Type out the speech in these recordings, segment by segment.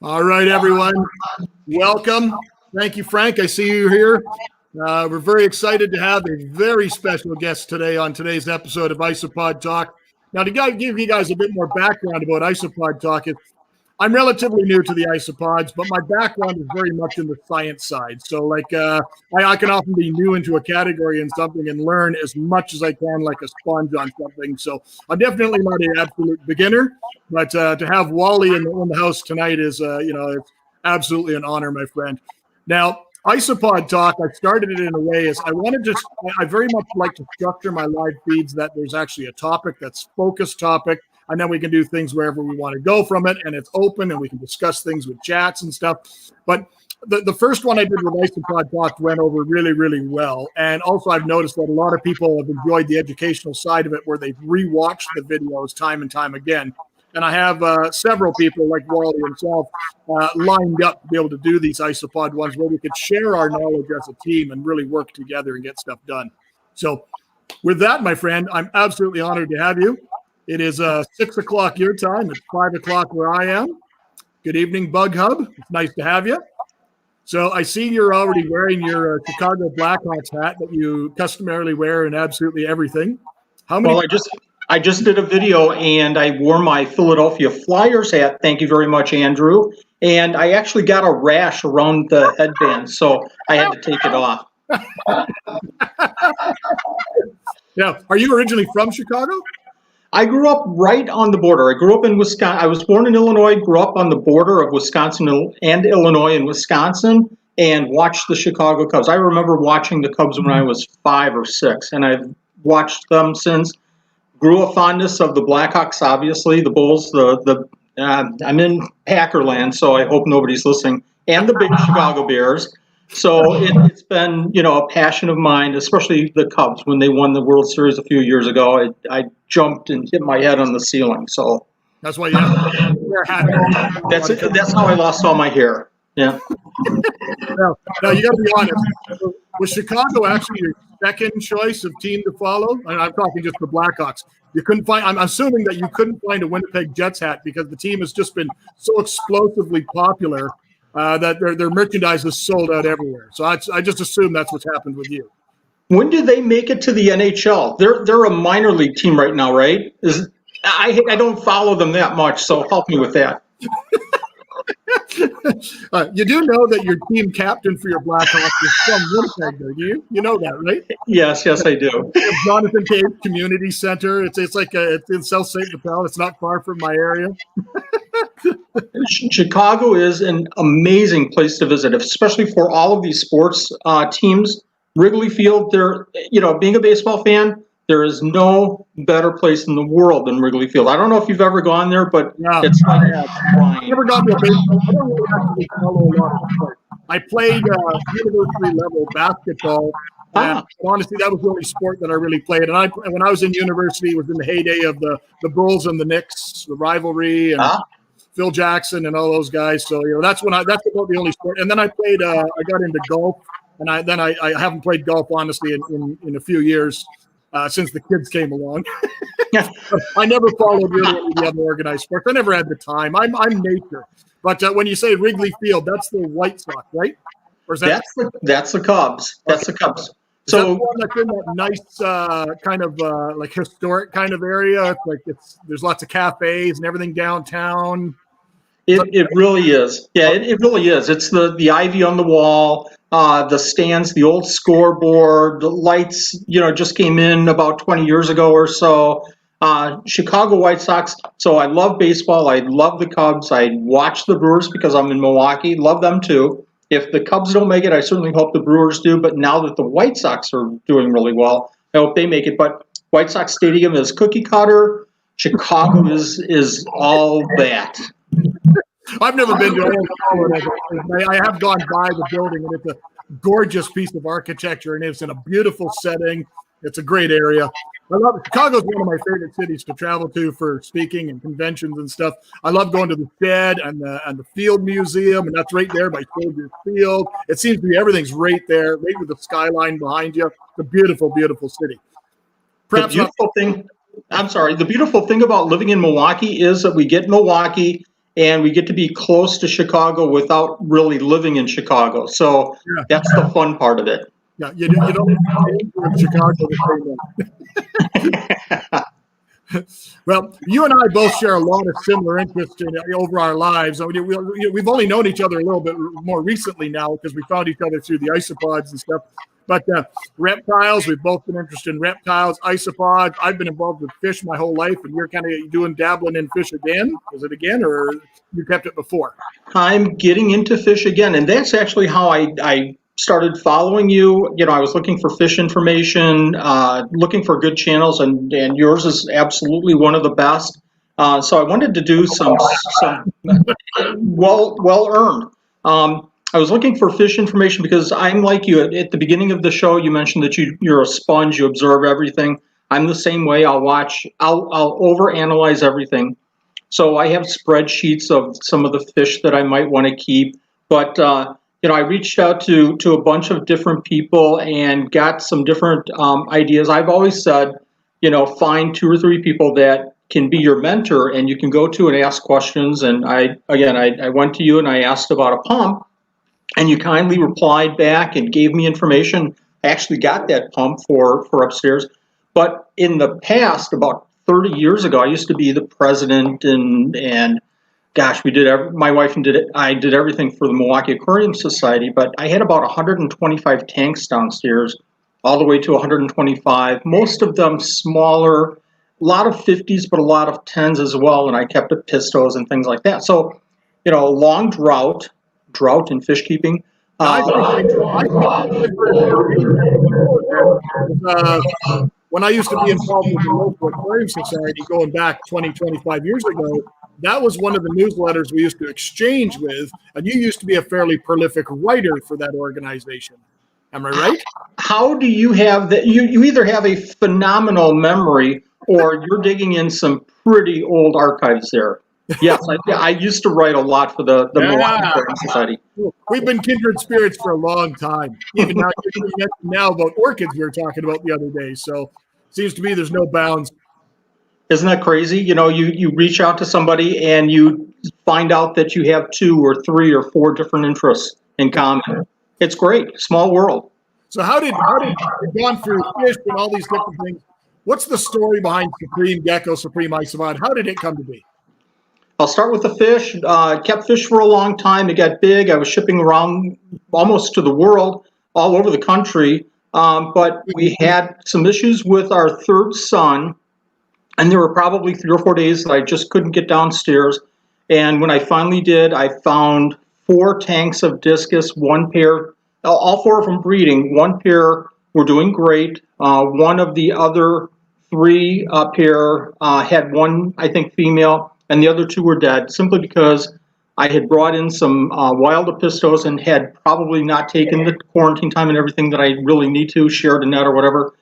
All right, everyone. Welcome. Thank you, Frank. I see you here. We're very excited to have a very special guest today on today's episode of Isopod Talk. Now, to give you guys a bit more background about Isopod Talk, I'm relatively new to the isopods, but my background is very much in the science side. So, I can often be new into a category in something and learn as much as I can, like a sponge on something. So, I'm definitely not an absolute beginner, but to have Wally in the house tonight is, it's absolutely an honor, my friend. Now, Isopod Talk, I started it in a way as I very much like to structure my live feeds that there's actually a topic that's focused topic. And then we can do things wherever we want to go from it, and it's open, and we can discuss things with chats and stuff. But the first one I did with Isopod Talk went over really, really well. And also I've noticed that a lot of people have enjoyed the educational side of it where they've rewatched the videos time and time again. And I have several people like Wally himself lined up to be able to do these Isopod ones where we could share our knowledge as a team and really work together and get stuff done. So with that, my friend, I'm absolutely honored to have you. It is 6 o'clock your time. It's 5 o'clock where I am. Good evening, Bug Hub. It's nice to have you. So I see you're already wearing your Chicago Blackhawks hat that you customarily wear in absolutely everything. How many? Well, I just did a video and I wore my Philadelphia Flyers hat. Thank you very much, Andrew. And I actually got a rash around the headband, so I had to take it off. Yeah. Are you originally from Chicago? I grew up right on the border. I grew up in Wisconsin. I was born in Illinois, grew up on the border of Wisconsin and Illinois and Wisconsin, and watched the Chicago Cubs. I remember watching the Cubs when I was 5 or 6, and I've watched them since. Grew a fondness of the Blackhawks, obviously, the Bulls. I'm in Packerland, so I hope nobody's listening, and the big Chicago Bears. So it's been, a passion of mine, especially the Cubs. When they won the World Series a few years ago, I jumped and hit my head on the ceiling. So that's why you have your hat. That's how I lost all my hair. Yeah. Now you got to be honest. Was Chicago actually your second choice of team to follow? And I'm talking just the Blackhawks. You couldn't find. I'm assuming that you couldn't find a Winnipeg Jets hat because the team has just been so explosively popular. That their merchandise is sold out everywhere. So I just assume that's what's happened with you. When did they make it to the NHL? They're a minor league team right now, right? I don't follow them that much, so help me with that. You do know that your team captain for your Blackhawks is from Winnipeg, do you? You know that, right? Yes, I do. Jonathan Cave Community Center. It's in South St. Paul. It's not far from my area. Chicago is an amazing place to visit, especially for all of these sports teams. Wrigley Field, being a baseball fan, there is no better place in the world than Wrigley Field. I don't know if you've ever gone there, but it's like I've never gone to a baseball. I don't really actually follow a lot of sports. I played university level basketball. Honestly, that was the only sport that I really played. And when I was in university, it was in the heyday of the Bulls and the Knicks, the rivalry, and Phil Jackson and all those guys. So that's about the only sport. And then I played. I got into golf, and I haven't played golf honestly in a few years since the kids came along. I never followed really any of the other organized sports. I never had the time. I'm nature. But when you say Wrigley Field, that's the White Sox, right? Or is that's the Cubs. That's the Cubs. So that the one that's in that nice kind of like historic kind of area. There's lots of cafes and everything downtown. It really is. Yeah, it really is. It's the ivy on the wall, the stands, the old scoreboard, the lights, just came in about 20 years ago or so. Chicago White Sox. So I love baseball. I love the Cubs. I watch the Brewers because I'm in Milwaukee. Love them too. If the Cubs don't make it, I certainly hope the Brewers do. But now that the White Sox are doing really well, I hope they make it. But White Sox Stadium is cookie cutter. Chicago is all that. I've never been to it. I have gone by the building, and it's a gorgeous piece of architecture, and it's in a beautiful setting. It's a great area. I love it. Chicago's one of my favorite cities to travel to for speaking and conventions and stuff. I love going to the Shed and the Field Museum, and that's right there by Soldier Field. It seems to be everything's right there, right with the skyline behind you. It's a beautiful, beautiful city. The beautiful thing about living in Milwaukee is that we get Milwaukee and we get to be close to Chicago without really living in Chicago. So that's the fun part of it. Yeah, you don't in Chicago the same way. Well, you and I both share a lot of similar interests over our lives. We've only known each other a little bit more recently now because we found each other through the isopods and stuff. But reptiles, we've both been interested in reptiles, isopods. I've been involved with fish my whole life, and you're kind of dabbling in fish again. Is it again, or you kept it before? I'm getting into fish again, and that's actually how I started following you. I was looking for fish information, looking for good channels, and yours is absolutely one of the best. So I wanted to do some well earned. I was looking for fish information because I'm like you. At the beginning of the show, you mentioned that you're a sponge. You observe everything. I'm the same way. I'll overanalyze everything. So I have spreadsheets of some of the fish that I might want to keep. But I reached out to a bunch of different people and got some different ideas. I've always said, find 2 or 3 people that can be your mentor and you can go to and ask questions. And I went to you and I asked about a pump, and you kindly replied back and gave me information. I actually got that pump for upstairs. But in the past, about 30 years ago, I used to be the president and gosh, my wife and I did everything for the Milwaukee Aquarium Society, but I had about 125 tanks downstairs, all the way to 125, most of them smaller, a lot of 50s, but a lot of 10s as well, and I kept a pistos and things like that. So, long drought in fish keeping. When I used to be involved with the local aquarium society going back 20, 25 years ago, that was one of the newsletters we used to exchange with, and you used to be a fairly prolific writer for that organization. Am I right? How do you have that? You either have a phenomenal memory or you're digging in some pretty old archives there. Yes, I used to write a lot for the Milwaukee Aquarium Society. We've been kindred spirits for a long time. Even now about orchids we were talking about the other day. So it seems to me there's no bounds. Isn't that crazy? You reach out to somebody and you find out that you have 2 or 3 or 4 different interests in common. It's great. Small world. So how did you've gone through fish and all these different things? What's the story behind Supreme Gecko, Supreme Isopod? How did it come to be? I'll start with the fish. Kept fish for a long time. It got big. I was shipping around almost to the world, all over the country. But we had some issues with our 3rd son, and there were probably 3 or 4 days that I just couldn't get downstairs. And when I finally did, I found 4 tanks of discus, 1 pair, all 4 of them breeding. 1 pair were doing great. One of the other 3 pair had 1, I think, female, and the other 2 were dead, simply because I had brought in some wild epistos and had probably not taken the quarantine time and everything that I really need to, shared a net or whatever.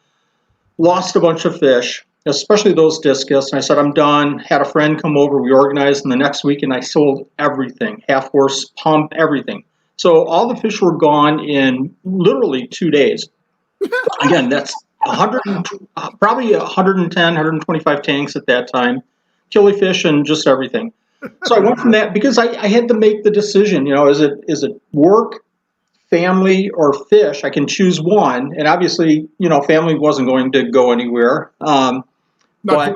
Lost a bunch of fish, especially those discus, and I said, I'm done. Had a friend come over, we organized, and the next week, and I sold everything, half horse, pump, everything. So all the fish were gone in literally 2 days. Again, that's probably 110, 125 tanks at that time. Killifish and just everything. So I went from that because I had to make the decision, is it work, family, or fish? I can choose one. And obviously, family wasn't going to go anywhere. But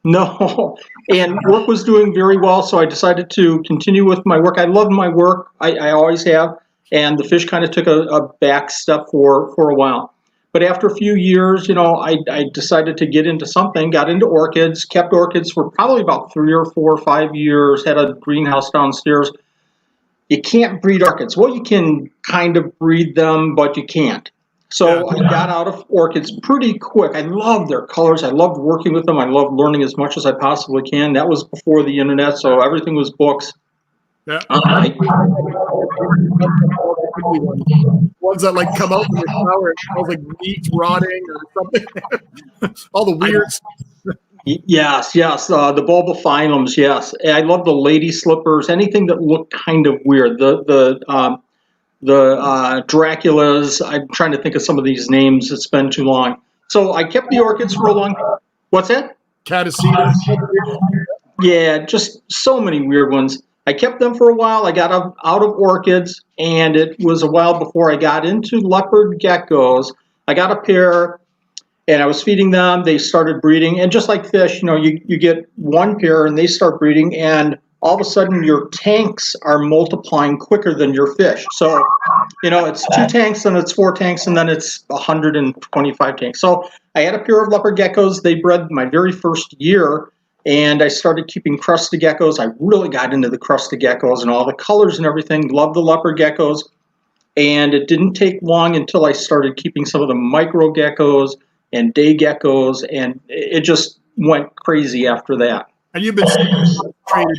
no, and work was doing very well. So I decided to continue with my work. I loved my work. I always have. And the fish kind of took a back step for a while. But after a few years, I decided to get into something, got into orchids, kept orchids for probably about 3 or 4 or 5 years, had a greenhouse downstairs. You can't breed orchids. Well, you can kind of breed them, but you can't. So I got out of orchids pretty quick. I loved their colors. I loved working with them. I loved learning as much as I possibly can. That was before the internet, so everything was books. Yeah. Ones that come out from the shower, it smells like meat rotting or something. All the weirds. Yes. The bulbophyllums, yes. I love the lady slippers. Anything that looked kind of weird. The Draculas. I'm trying to think of some of these names. It's been too long. So I kept the orchids for a long. What's that? Cataceta. Yeah, just so many weird ones. I kept them for a while. I got out of orchids, and it was a while before I got into leopard geckos. I got a pair, and I was feeding them. They started breeding, and just like fish, you get one pair, and they start breeding, and all of a sudden your tanks are multiplying quicker than your fish. So, it's 2 tanks, then it's 4 tanks, and then it's 125 tanks. So I had a pair of leopard geckos. They bred my very first year, and I started keeping crested geckos. I really got into the crested geckos and all the colors and everything. Loved the leopard geckos. And it didn't take long until I started keeping some of the micro geckos and day geckos, and it just went crazy after that. And you've been traded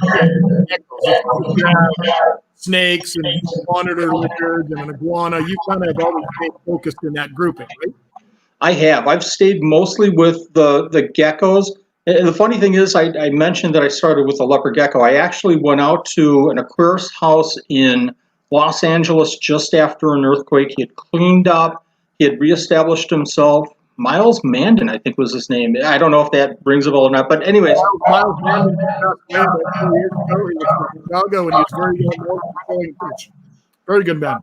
geckos. You have snakes and monitor lizards and an iguana. You kind of always stayed focused in that grouping, right? I have. I've stayed mostly with the geckos. And the funny thing is, I mentioned that I started with a leopard gecko. I actually went out to an Aquarius house in Los Angeles just after an earthquake. He had cleaned up. He had reestablished himself. Miles Mandan, I think was his name. I don't know if that rings a bell or not. But anyways. Miles Mandan passed away about 4 years ago. He was from Chicago, and he was very well known for selling fish. Very good man.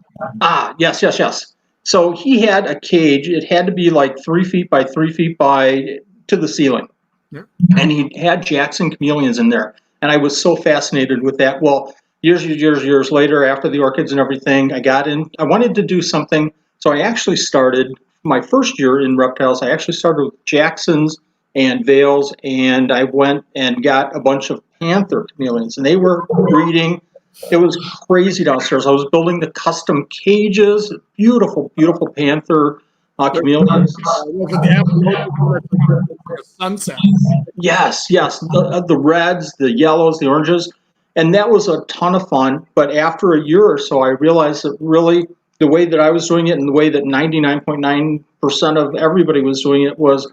Yes. So he had a cage. It had to be like 3 feet by 3 feet by to the ceiling. Yeah. And he had Jackson chameleons in there. And I was so fascinated with that. Well, years later, after the orchids and everything, I got in. I wanted to do something. So I actually started my first year in reptiles. I actually started with Jacksons and Vales. And I went and got a bunch of panther chameleons. And they were breeding. It was crazy downstairs. I was building the custom cages. Beautiful, beautiful panther chameleons. Sunset. Yes. The reds, the yellows, the oranges. And that was a ton of fun. But after a year or so, I realized that really the way that I was doing it and the way that 99.9% of everybody was doing it was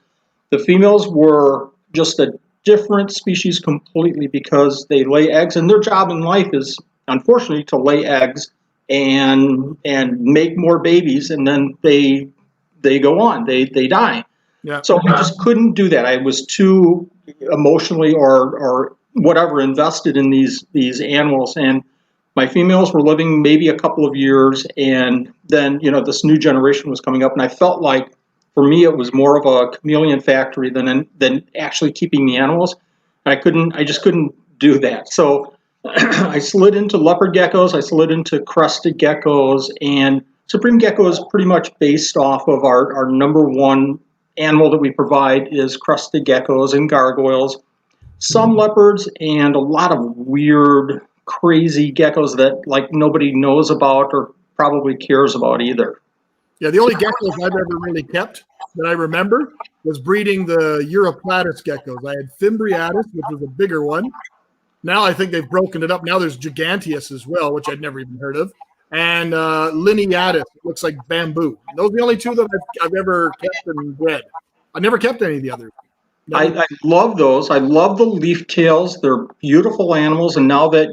the females were just a different species completely because they lay eggs. And their job in life is, unfortunately, to lay eggs and make more babies. And then they go on, they die. Yeah. So I just couldn't do that. I was too emotionally or whatever invested in these animals, and my females were living maybe a couple of years, and then this new generation was coming up, and I felt like for me it was more of a chameleon factory than actually keeping the animals. And I just couldn't do that. So I slid into leopard geckos, I slid into crested geckos, and Supreme Gecko is pretty much based off of our number one animal that we provide is crested geckos and gargoyles, some leopards, and a lot of weird, crazy geckos that like nobody knows about or probably cares about either. Yeah, the only geckos I've ever really kept that I remember was breeding the Europlatus geckos. I had Fimbriatus, which was a bigger one. Now I think they've broken it up. Now there's Giganteus as well, which I'd never even heard of. And Lineatus, it looks like bamboo. Those are the only two that I've ever kept and bred. I never kept any of the others. No. I love those. I love the leaf tails. They're beautiful animals. And now that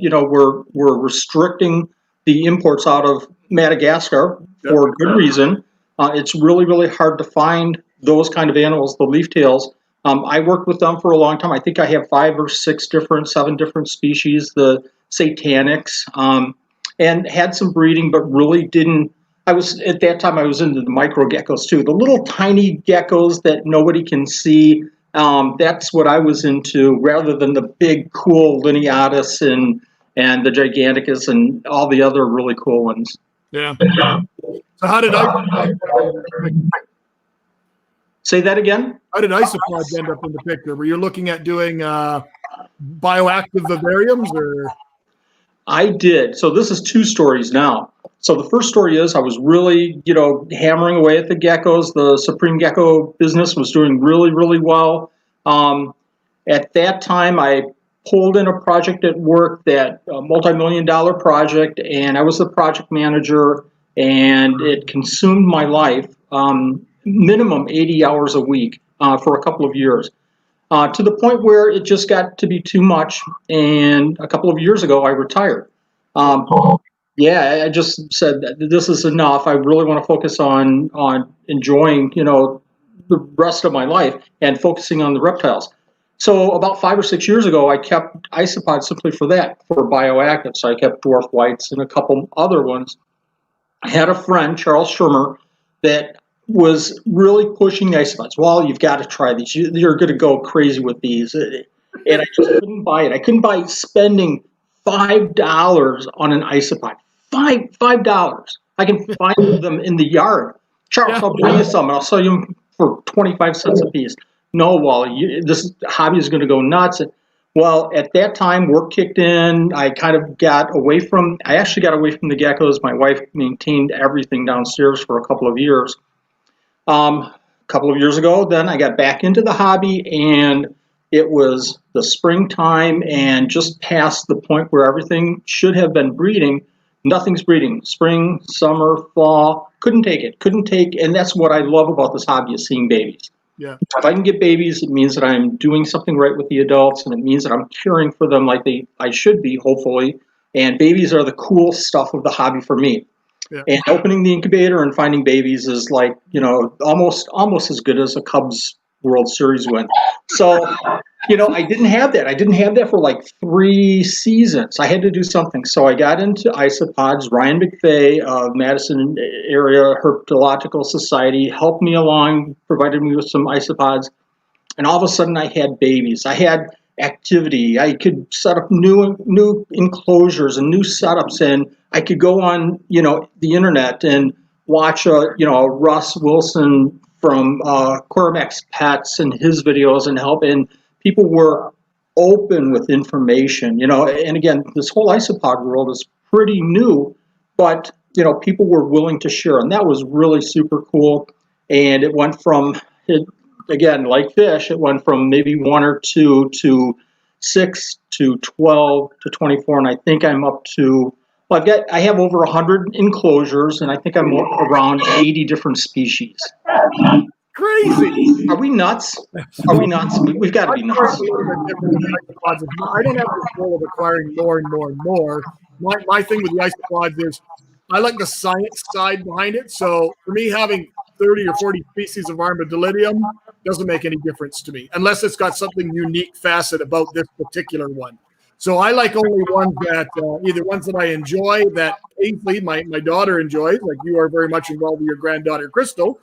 we're restricting the imports out of Madagascar for good reason, it's really, really hard to find those kind of animals, the leaf tails. I worked with them for a long time. I think I have 7 different species, the satanics. And had some breeding, but really didn't. At that time I was into the micro geckos too, the little tiny geckos that nobody can see. That's what I was into, rather than the big, cool Lineatus and the Giganticus and all the other really cool ones. Yeah. So how did say that again? How did Isopods end up in the picture? Were you looking at doing bioactive vivariums or? I did. So this is 2 stories now. So the first story is I was really, hammering away at the geckos. The Supreme Gecko business was doing really, really well. At that time, I pulled in a project at work, that multi-million-dollar project, and I was the project manager, and it consumed my life, minimum 80 hours a week for a couple of years. To the point where it just got to be too much, and a couple of years ago I retired. I just said that this is enough. I really want to focus on enjoying, the rest of my life and focusing on the reptiles. So about 5 or 6 years ago, I kept isopods simply for that, for bioactive. So I kept dwarf whites and a couple other ones. I had a friend, Charles Shermer, that was really pushing the isopods. Well, you've got to try these. You're going to go crazy with these. And I just couldn't buy it. I couldn't buy spending $5 on an isopod. $5. I can find them in the yard. Charles, I'll bring you some, and I'll sell you them for 25 cents a piece. No, Wally, this hobby is going to go nuts. Well, at that time, work kicked in. I kind of got away from, I actually got away from the geckos. My wife maintained everything downstairs for a couple of years. A couple of years ago, then I got back into the hobby, and it was the springtime and just past the point where everything should have been breeding. Nothing's breeding. Spring, summer, fall, couldn't take it. And that's what I love about this hobby, is seeing babies. Yeah. If I can get babies, it means that I'm doing something right with the adults, and it means that I'm caring for them like I should be, hopefully. And babies are the cool stuff of the hobby for me. Yeah. And opening the incubator and finding babies is like, almost as good as a Cubs World Series win. So, I didn't have that. I didn't have that for like 3 seasons. I had to do something. So I got into isopods. Ryan McVeigh of Madison Area Herpetological Society helped me along, provided me with some isopods. And all of a sudden I had babies. I had activity. I could set up new enclosures and new setups, and I could go on, the internet and watch a Russ Wilson from Aquarimax Pets and his videos and help. And people were open with information, and again, this whole isopod world is pretty new, but people were willing to share, and that was really super cool. And it went from, again, like fish, it went from maybe 1 or 2 to 6 to 12 to 24, and I think I'm up to, I have over 100 enclosures, and I think I'm around 80 different species. Crazy. Are we nuts? We've got to be nuts. I don't have the goal of acquiring more and more and more. My thing with the isopods is I like the science side behind it. So for me, having 30 or 40 species of Armadillidium doesn't make any difference to me, unless it's got something unique facet about this particular one. So I like only ones that, either ones that I enjoy, that Ainsley, my daughter, enjoys, like you are very much involved with your granddaughter, Crystal.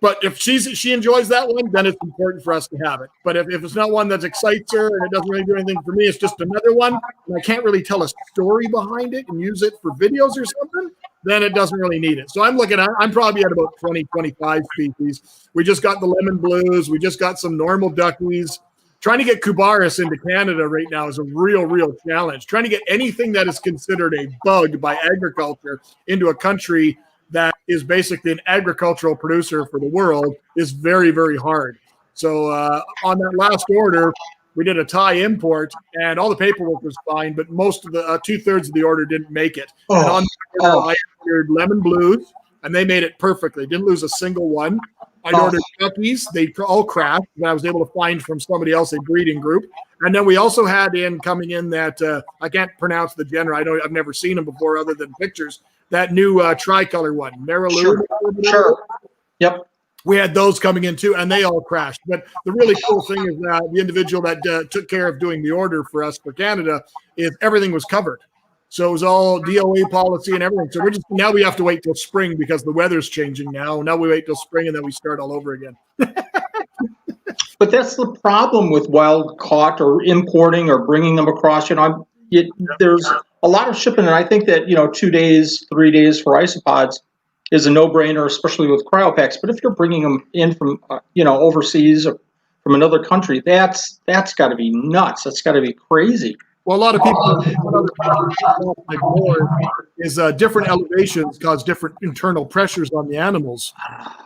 But if she enjoys that one, then it's important for us to have it. But if it's not one that excites her and it doesn't really do anything for me, it's just another one, and I can't really tell a story behind it and use it for videos or something, then it doesn't really need it. So I'm probably at about 20, 25 species. We just got the lemon blues. We just got some normal duckies. Trying to get Cubaris into Canada right now is a real challenge. Trying to get anything that is considered a bug by agriculture into a country that is basically an agricultural producer for the world is very, very hard. So on that last order, we did a Thai import, and all the paperwork was fine, but most of the 2/3 of the order didn't make it. And on the order, I ordered lemon blues, and they made it perfectly. Didn't lose a single one. I ordered duckies. They all crashed, and I was able to find from somebody else a breeding group. And then we also had coming in that I can't pronounce the gender. I've never seen them before other than pictures. That new tricolor one, Marilou. Sure. Yep. We had those coming in too, and they all crashed. But the really cool thing is that the individual that took care of doing the order for us for Canada is everything was covered. So it was all DOA policy and everything. So now we have to wait till spring because the weather's changing now. Now we wait till spring and then we start all over again. But that's the problem with wild caught or importing or bringing them across. There's a lot of shipping, and I think that 2 days, 3 days for isopods is a no-brainer, especially with cryopacks. But if you're bringing them in from overseas or from another country, that's got to be nuts. That's got to be crazy. Well, a lot of people is different elevations cause different internal pressures on the animals.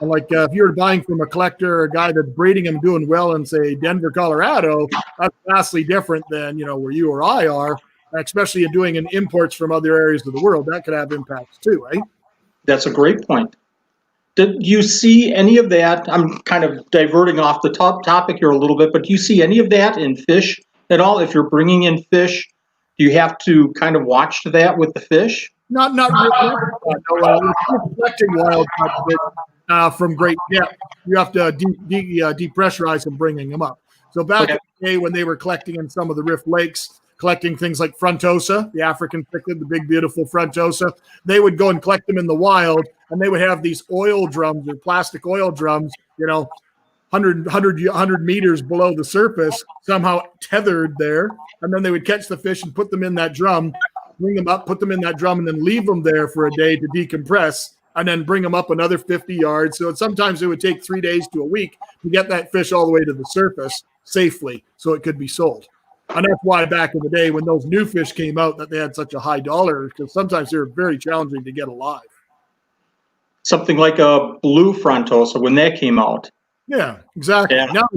And like if you're buying from a collector or a guy that's breeding them doing well in, say, Denver, Colorado, that's vastly different than where you or I are, especially doing imports from other areas of the world. That could have impacts too, right? That's a great point. Did you see any of that? I'm kind of diverting off the topic here a little bit, but do you see any of that in fish at all? If you're bringing in fish, do you have to kind of watch that with the fish? Not really. Collecting wild caught fish from great depth, you have to depressurize them, bringing them up. So back in the day when they were collecting in some of the Rift Lakes, collecting things like frontosa, the African cichlid, the big, beautiful frontosa, they would go and collect them in the wild, and they would have these oil drums or plastic oil drums, 100 meters below the surface, somehow tethered there. And then they would catch the fish and put them in that drum, bring them up, put them in that drum, and then leave them there for a day to decompress, and then bring them up another 50 yards. So sometimes it would take 3 days to a week to get that fish all the way to the surface safely so it could be sold. And that's why back in the day when those new fish came out that they had such a high dollar, because sometimes they were very challenging to get alive. Something like a blue frontosa when that came out. Yeah, exactly. Yeah. Now,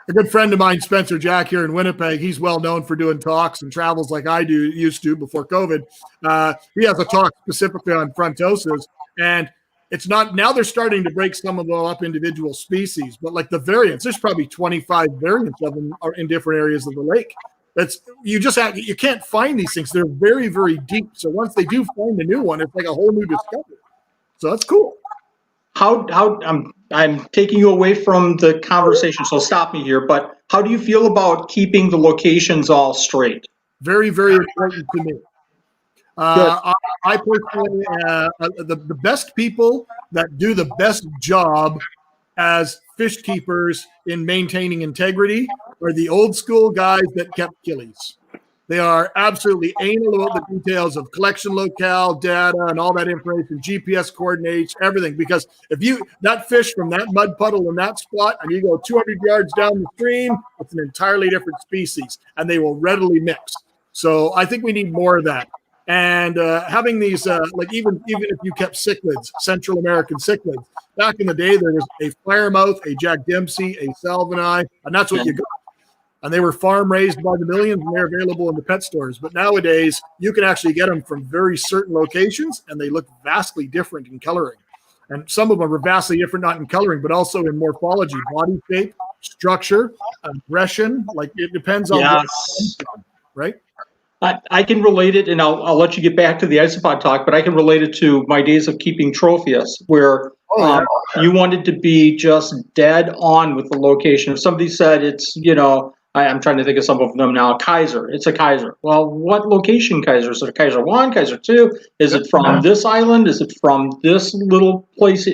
a good friend of mine, Spencer Jack, here in Winnipeg, he's well known for doing talks and travels like I used to before COVID. He has a talk specifically on frontosas, and it's not, now they're starting to break some of them up individual species, but like the variants, there's probably 25 variants of them are in different areas of the lake. You can't find these things. They're very, very deep. So once they do find a new one, it's like a whole new discovery. So that's cool. I'm taking you away from the conversation, so stop me here. But how do you feel about keeping the locations all straight? Very, very important to me. I personally, the best people that do the best job as fish keepers in maintaining integrity are the old school guys that kept killies. They are absolutely anal about the details of collection locale, data, and all that information, GPS coordinates, everything. Because if that fish from that mud puddle in that spot, and you go 200 yards down the stream, it's an entirely different species, and they will readily mix. So I think we need more of that. And having these, even if you kept cichlids, Central American cichlids, back in the day there was a firemouth, a Jack Dempsey, a Salvini, and that's what you got. And they were farm raised by the millions, and they're available in the pet stores. But nowadays, you can actually get them from very certain locations, and they look vastly different in coloring. And some of them are vastly different, not in coloring, but also in morphology, body shape, structure, aggression. Like it depends on what comes from, right? I can relate it, and I'll let you get back to the Isopod talk, but I can relate it to my days of keeping Tropheus, where you wanted to be just dead on with the location. If somebody said it's, I'm trying to think of some of them now, Kaiser, it's a Kaiser. Well, what location Kaiser? Is it a Kaiser 1, Kaiser 2? Is it from this island? Is it from this little place?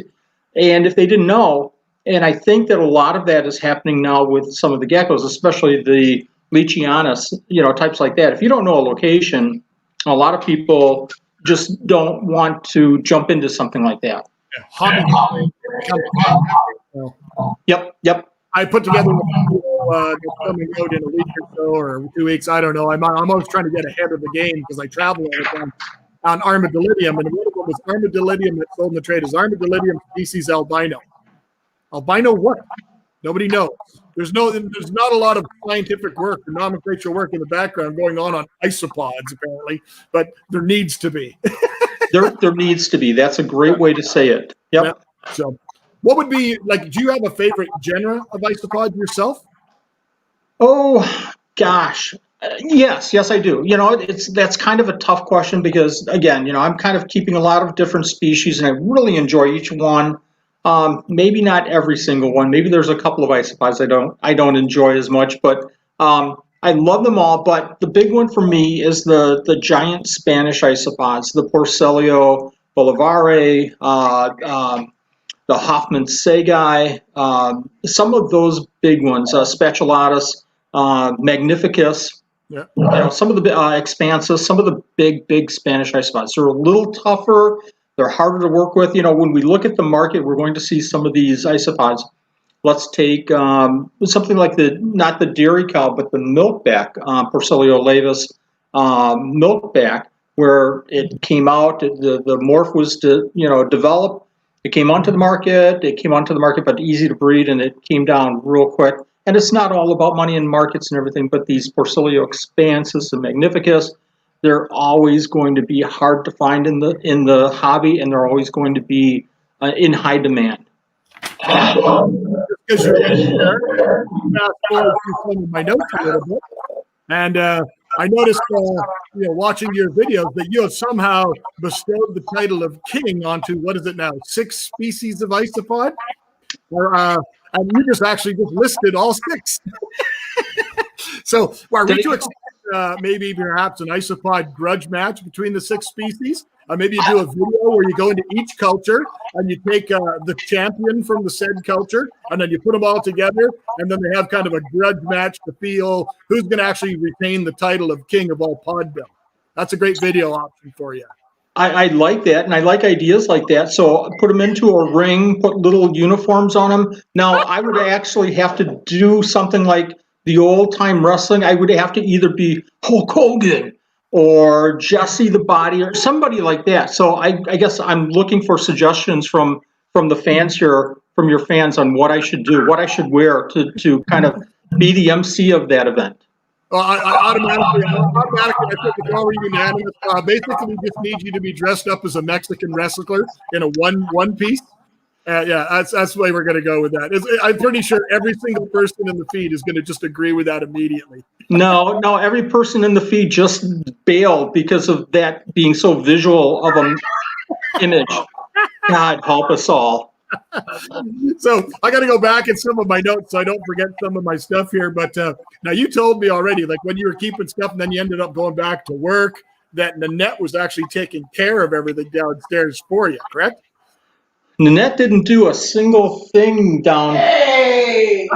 And if they didn't know, and I think that a lot of that is happening now with some of the geckos, especially the Leachianus, types like that. If you don't know a location, a lot of people just don't want to jump into something like that. Yep. I put together coming out in a week or so or 2 weeks. I don't know. I'm always trying to get ahead of the game because I travel all the time on Armadillidium, and one of them was Armadillidium that's sold in the trade is Armadillidium species albino. Albino what? Nobody knows. There's not a lot of scientific work or nomenclature work in the background going on isopods apparently, but there needs to be. there needs to be. That's a great way to say it. Yep. Yeah. So, what would be like? Do you have a favorite genre of isopod yourself? Oh gosh, yes, I do. That's kind of a tough question because again, I'm kind of keeping a lot of different species, and I really enjoy each one. Maybe not every single one. Maybe there's a couple of isopods I don't enjoy as much, but I love them all. But the big one for me is the giant Spanish isopods, the Porcelio bolivare, the Hoffman Segai, some of those big ones, Spatulatus, Magnificus. Yeah. Some of the Expansus, some of the big Spanish isopods. They're a little tougher. They're harder to work with. When we look at the market, we're going to see some of these isopods. Let's take something like not the dairy cow, but the milkback, Porcelio laevis milkback, where it came out, the morph was developed. It came onto the market. But easy to breed, and it came down real quick. And it's not all about money and markets and everything, but these Porcelio expansus and Magnificus, they're always going to be hard to find in the hobby, and they're always going to be in high demand. Because you're there, fast forward through some of my notes a little bit, and I noticed, watching your videos, that you have somehow bestowed the title of king onto, what is it now, 6 species of isopod? And you just actually just listed all 6. So, are we to expect maybe perhaps an isopod grudge match between the 6 species? Maybe you do a video where you go into each culture and you take the champion from the said culture, and then you put them all together, and then they have kind of a grudge match to feel who's going to actually retain the title of king of all podbill. That's a great video option for you. I like that, and I like ideas like that. So put them into a ring, put little uniforms on them. Now, I would actually have to do something like the old-time wrestling. I would have to either be Hulk Hogan or Jesse the Body or somebody like that. So I guess I'm looking for suggestions from the fans here, from your fans, on what I should do, what I should wear to kind of be the MC of that event. I automatically, I think it's already unanimous. Basically, we just need you to be dressed up as a Mexican wrestler in a one piece. Yeah, that's the way we're going to go with that. I'm pretty sure every single person in the feed is going to just agree with that immediately. No, every person in the feed just bailed because of that being so visual of an image. God help us all. So I got to go back in some of my notes so I don't forget some of my stuff here. But now you told me already, like when you were keeping stuff and then you ended up going back to work, that Nanette was actually taking care of everything downstairs for you, correct? Nanette didn't do a single thing down. Hey!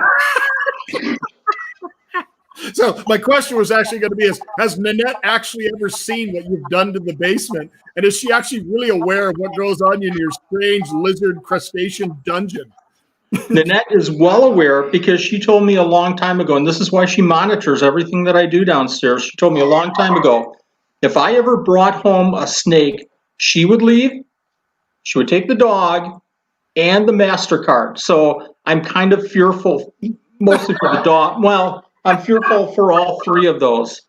So my question was actually going to be: has Nanette actually ever seen what you've done to the basement, and is she actually really aware of what goes on in your strange lizard crustacean dungeon? Nanette is well aware because she told me a long time ago, and this is why she monitors everything that I do downstairs. She told me a long time ago, if I ever brought home a snake, she would leave. She would take the dog and the MasterCard. So I'm kind of fearful, mostly for the dog. Well, I'm fearful for all 3 of those.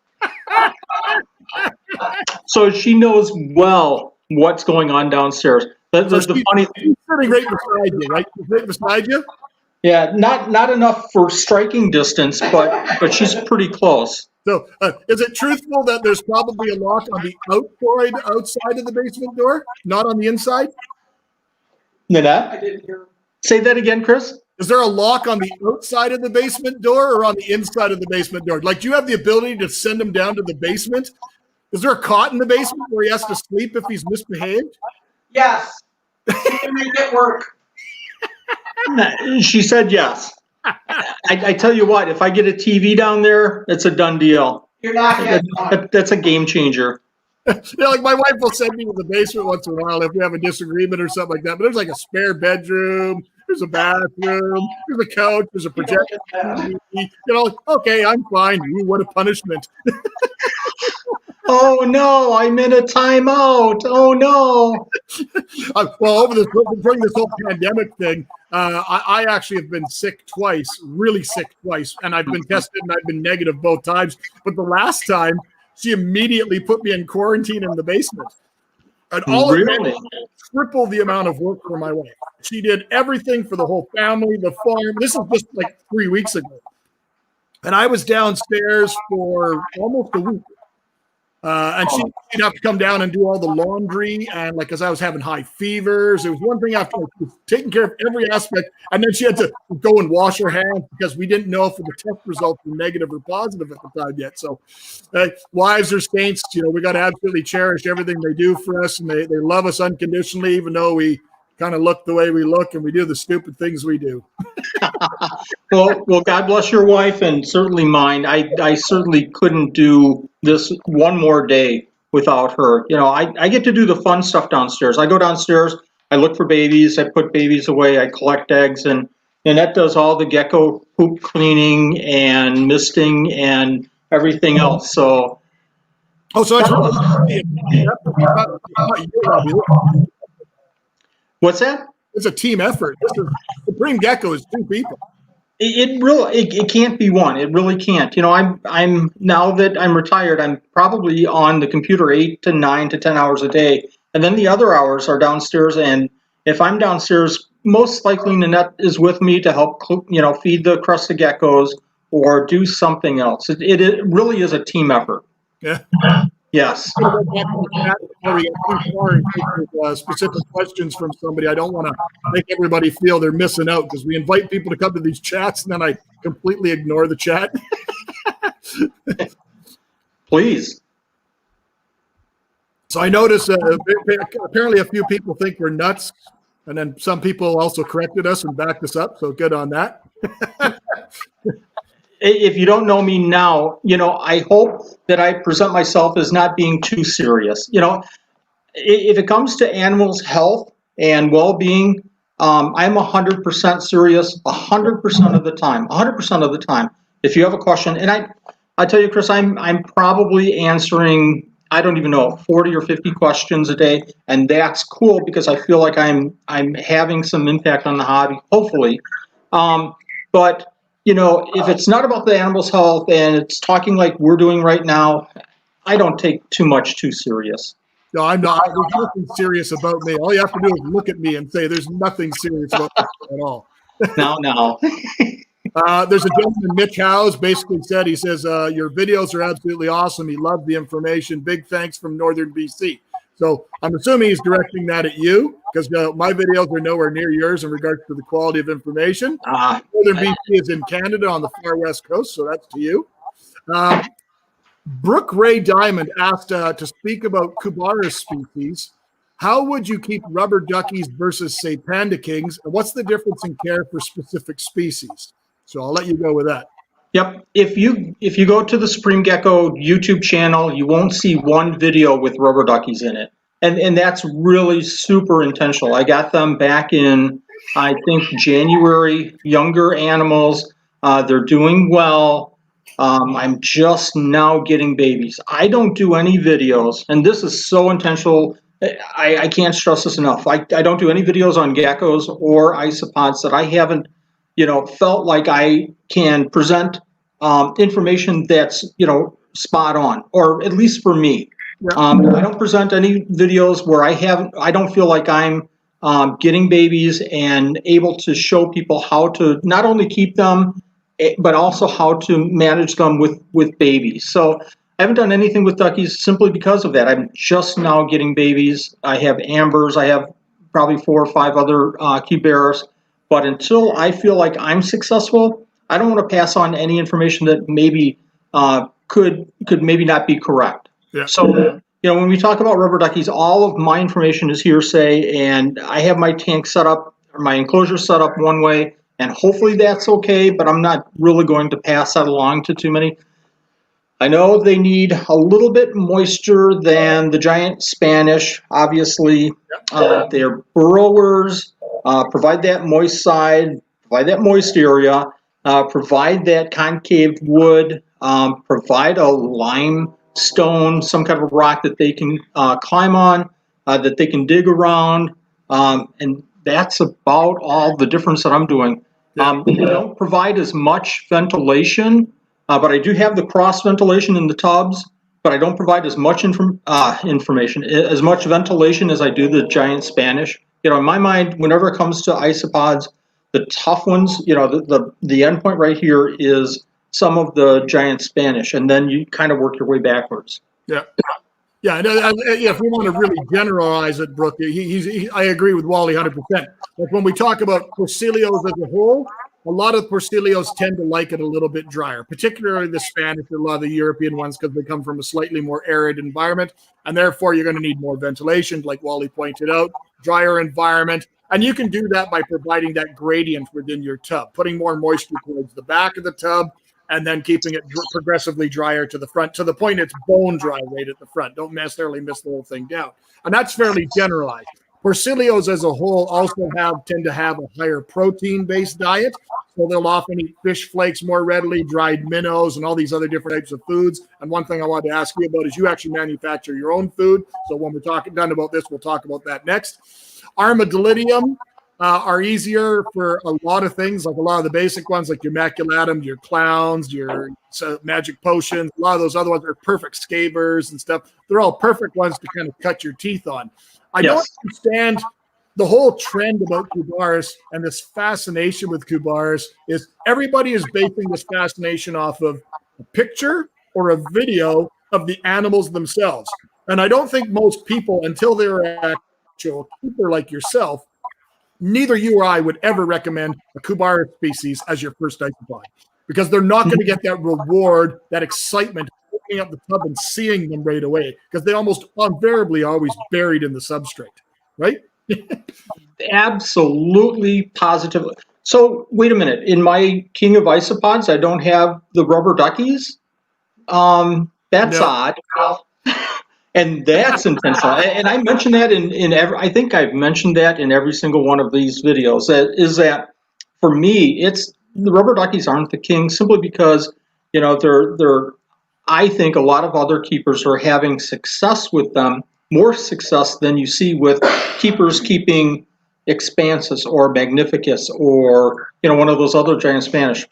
So she knows well what's going on downstairs. She's sitting right beside you, right? She's right beside you? Yeah, not enough for striking distance, but she's pretty close. So is it truthful that there's probably a lock on the outside of the basement door, not on the inside? Nanette? I didn't hear. Say that again, Chris? Is there a lock on the outside of the basement door or on the inside of the basement door? Like, do you have the ability to send him down to the basement? Is there a cot in the basement where he has to sleep if he's misbehaved? Yes. She can make it work. She said yes. I tell you what, if I get a TV down there, it's a done deal. You're not getting one. That's a game changer. Like my wife will send me to the basement once in a while if we have a disagreement or something like that. But there's like a spare bedroom, there's a bathroom, there's a couch, there's a projector. Okay, I'm fine. Ooh, what a punishment. Oh no, I'm in a timeout. Oh no. Well, during this whole pandemic thing, I actually have been sick twice, really sick twice, and I've been tested and I've been negative both times. But the last time, she immediately put me in quarantine in the basement. And all of it, triple the amount of work for my wife. She did everything for the whole family, the farm. This is just like 3 weeks ago. And I was downstairs for almost a week. And she'd have to come down and do all the laundry. And like, because I was having high fevers, it was one thing after taking care of every aspect. And then she had to go and wash her hands because we didn't know if the test results were negative or positive at the time yet. So wives are saints. We got to absolutely cherish everything they do for us. And they love us unconditionally, even though we kind of look the way we look and we do the stupid things we do. Well, God bless your wife and certainly mine. I certainly couldn't do this one more day without her. I get to do the fun stuff downstairs. I go downstairs, I look for babies, I put babies away, I collect eggs, and that does all the gecko poop cleaning and misting and everything else. So. What's that? It's a team effort. Supreme Gecko is 2 people. It can't be one. It really can't. I'm now that I'm retired, I'm probably on the computer 8 to 9 to 10 hours a day, and then the other hours are downstairs. And if I'm downstairs, most likely Nanette is with me to help, feed the crested geckos or do something else. It really is a team effort. Yeah. Yes. Before we get too far into specific questions from somebody, I don't want to make everybody feel they're missing out because we invite people to come to these chats and then I completely ignore the chat. Please. So I noticed apparently a few people think we're nuts, and then some people also corrected us and backed us up. So good on that. If you don't know me now, I hope that I present myself as not being too serious. If it comes to animals' health and well-being, I'm 100% serious 100% of the time. 100% of the time. If you have a question, and I tell you, Chris, I'm probably answering, I don't even know, 40 or 50 questions a day, and that's cool because I feel like I'm having some impact on the hobby, hopefully. But if it's not about the animal's health and it's talking like we're doing right now, I don't take too much too serious. No, I'm not. There's nothing serious about me. All you have to do is look at me and say there's nothing serious about me at all. No. There's a gentleman, Mitch Howes, basically said, he says, your videos are absolutely awesome. He loved the information. Big thanks from Northern BC. So I'm assuming he's directing that at you because my videos are nowhere near yours in regards to the quality of information. Northern BC is in Canada on the far west coast, so that's to you. Brooke Ray Diamond asked to speak about Kubaris species. How would you keep rubber duckies versus, say, panda kings? And what's the difference in care for specific species? So I'll let you go with that. Yep. If you go to the Supreme Gecko YouTube channel, you won't see one video with rubber duckies in it. And that's really super intentional. I got them back in, I think, January, younger animals. They're doing well. I'm just now getting babies. I don't do any videos, and this is so intentional. I can't stress this enough. I don't do any videos on geckos or isopods that I haven't, felt like I can present information that's, spot on, or at least for me. I don't present any videos where I don't feel like I'm getting babies and able to show people how to not only keep them, but also how to manage them with babies. So I haven't done anything with duckies simply because of that. I'm just now getting babies. I have ambers. I have probably 4 or 5 other key bearers. But until I feel like I'm successful, I don't want to pass on any information that maybe could maybe not be correct. Yeah. So, when we talk about rubber duckies, all of my information is hearsay, and I have my tank set up, or my enclosure set up one way, and hopefully that's okay, but I'm not really going to pass that along to too many. I know they need a little bit moisture than the giant Spanish, obviously. They're burrowers. Provide that moist side, provide that moist area, provide that concave wood, provide a limestone, some kind of rock that they can climb on, that they can dig around, and that's about all the difference that I'm doing. They don't provide as much ventilation, but I do have the cross ventilation in the tubs, but I don't provide as much information, as much ventilation as I do the giant Spanish. In my mind, whenever it comes to isopods, the tough ones, the end point right here is some of the giant Spanish, and then you kind of work your way backwards. Yeah. Yeah, and if we want to really generalize it, Brooke, I agree with Wally 100%. Like when we talk about porcelios as a whole, a lot of porcelios tend to like it a little bit drier, particularly the Spanish and a lot of the European ones because they come from a slightly more arid environment, and therefore you're going to need more ventilation, like Wally pointed out, drier environment. And you can do that by providing that gradient within your tub, putting more moisture towards the back of the tub, and then keeping it progressively drier to the front, to the point it's bone dry right at the front. Don't necessarily miss the whole thing down. And that's fairly generalized. Porcelios as a whole also tend to have a higher protein-based diet, so they'll often eat fish flakes more readily, dried minnows, and all these other different types of foods. And one thing I wanted to ask you about is you actually manufacture your own food. So when we're done about this, we'll talk about that next. Armadillidium are easier for a lot of things, like a lot of the basic ones, like your maculatum, your clowns, your magic potions. A lot of those other ones are perfect scabers and stuff. They're all perfect ones to kind of cut your teeth on. I don't understand the whole trend about Kubaris and this fascination with Kubaris is everybody is basing this fascination off of a picture or a video of the animals themselves. And I don't think most people, until they're an actual keeper like yourself, neither you or I would ever recommend a Kubara species as your first isopod, because they're not going to get that reward, that excitement, opening up the tub and seeing them right away, because they almost invariably are always buried in the substrate, right? Absolutely, positively. So wait a minute. In my King of Isopods, I don't have the rubber duckies. That's odd. And that's intentional. And I mentioned that in every, I think I've mentioned that in every single one of these videos. That is that for me, it's the rubber duckies aren't the king simply because, you know, they're I think a lot of other keepers are having success with them, more success than you see with keepers keeping Expansus or Magnificus or, you know, one of those other giant Spanish.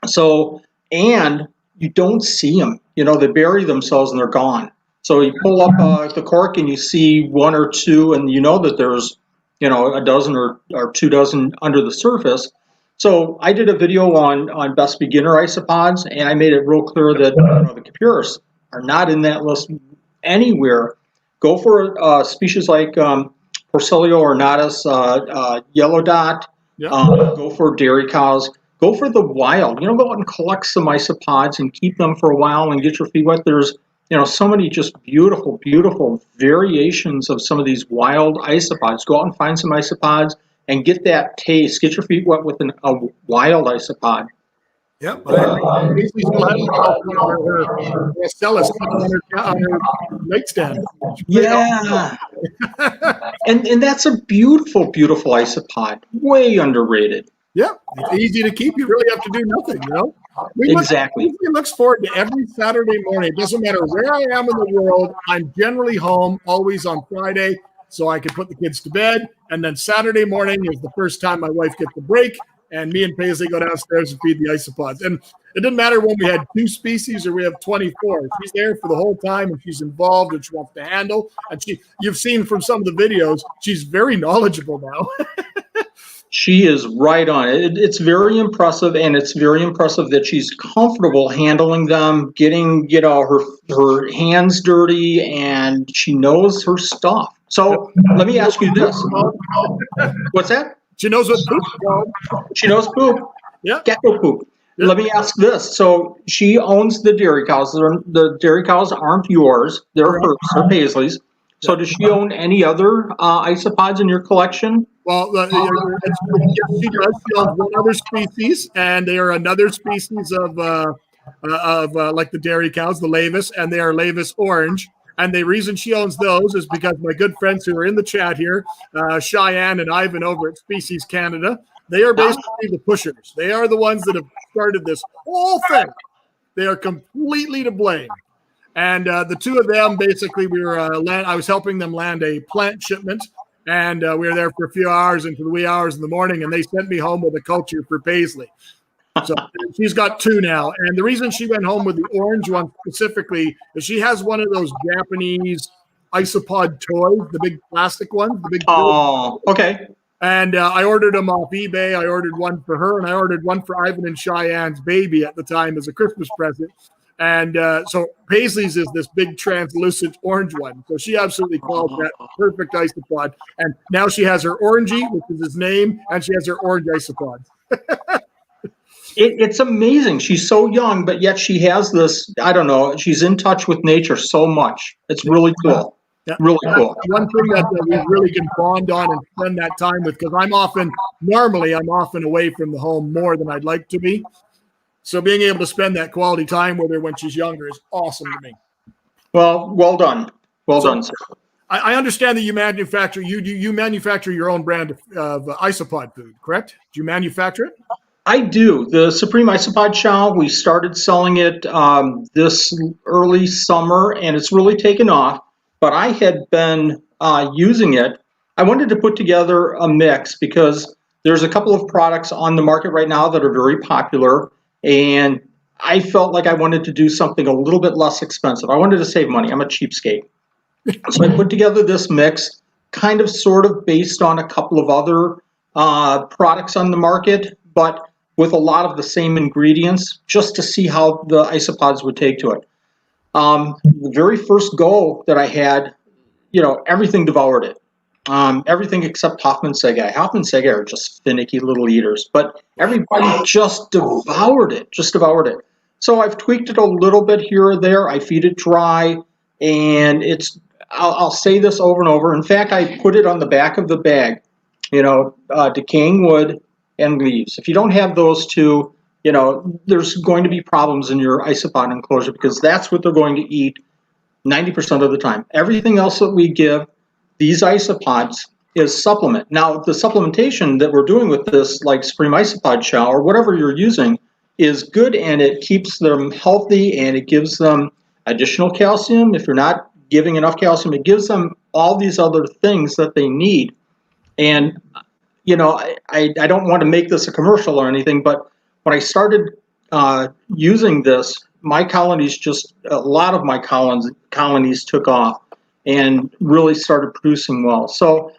So, and you don't see them, you know, they bury themselves and they're gone. So you pull up the cork and you see one or two, and you know that there's, you know, a dozen or 2 dozen under the surface. So I did a video on best beginner isopods, and I made it real clear that, you know, the Capurus are not in that list anywhere. Go for a species like Porcellio ornatus, yellow dot. Yeah. Go for dairy cows. Go for the wild. You know, go out and collect some isopods and keep them for a while and get your feet wet. There's, you know, so many just beautiful, beautiful variations of some of these wild isopods. Go out and find some isopods and get that taste. Get your feet wet with a wild isopod. Yep. Basically, still have Stella's on her nightstand. Yeah. and that's a beautiful, beautiful isopod. Way underrated. Yeah, it's easy to keep. You really have to do nothing, you know? Exactly. We look forward to every Saturday morning. It doesn't matter where I am in the world. I'm generally home, always on Friday, so I can put the kids to bed. And then Saturday morning is the first time my wife gets the break, and me and Paisley go downstairs and feed the isopods. And it didn't matter when we had 2 species or we have 24. She's there for the whole time, and she's involved, and she wants to handle. And you've seen from some of the videos, she's very knowledgeable now. She is right on it. It's very impressive, and it's very impressive that she's comfortable handling them, getting, you know, her hands dirty, and she knows her stuff. So let me ask you this. What's that? She knows what poop. She knows poop. Yeah. Gecko poop. Yeah. Let me ask this. So she owns the dairy cows. The dairy cows aren't yours. They're hers. They're Paisley's. So does she own any other isopods in your collection? Well, yes, she does. She owns one other species, and they are another species of like the dairy cows, the Lavis, and they are Lavis orange. And the reason she owns those is because my good friends who are in the chat here, Cheyenne and Ivan over at Species Canada, they are basically the pushers. They are the ones that have started this whole thing. They are completely to blame. And the two of them, basically, I was helping them land a plant shipment, and we were there for a few hours into the wee hours in the morning, and they sent me home with a culture for Paisley. So she's got 2 now. And the reason she went home with the orange one specifically is she has one of those Japanese isopod toys, the big plastic ones. Oh, okay. And I ordered them off eBay. I ordered one for her, and I ordered one for Ivan and Cheyenne's baby at the time as a Christmas present. And so Paisley's is this big translucent orange one. So she absolutely calls that perfect isopod. And now she has her orangey, which is his name, and she has her orange isopod. It's amazing. She's so young, but yet she has this, I don't know, she's in touch with nature so much. It's really cool. Yeah. Really cool. One thing that we really can bond on and spend that time with, because I'm often away from the home more than I'd like to be. So being able to spend that quality time with her when she's younger is awesome to me. Well done. Well done, sir. I understand that you manufacture your own brand of isopod food, correct? Do you manufacture it? I do. The Supreme Isopod Chow, we started selling it this early summer, and it's really taken off. But I had been using it. I wanted to put together a mix because there's a couple of products on the market right now that are very popular, and I felt like I wanted to do something a little bit less expensive. I wanted to save money. I'm a cheapskate. So I put together this mix, kind of sort of based on a couple of other products on the market, but with a lot of the same ingredients, just to see how the isopods would take to it. The very first go that I had, everything devoured it. Everything except Hoffman Segai. Hoffman Segai are just finicky little eaters, but everybody just devoured it. So I've tweaked it a little bit here or there. I feed it dry, and I'll say this over and over. In fact, I put it on the back of the bag, decaying wood and leaves. If you don't have those two, there's going to be problems in your isopod enclosure because that's what they're going to eat 90% of the time. Everything else that we give these isopods is supplement. Now, the supplementation that we're doing with this, like Supreme Isopod Chow or whatever you're using, is good, and it keeps them healthy, and it gives them additional calcium. If you're not giving enough calcium, it gives them all these other things that they need. And, I don't want to make this a commercial or anything, but when I started using this, my colonies a lot of my colonies took off and really started producing well. So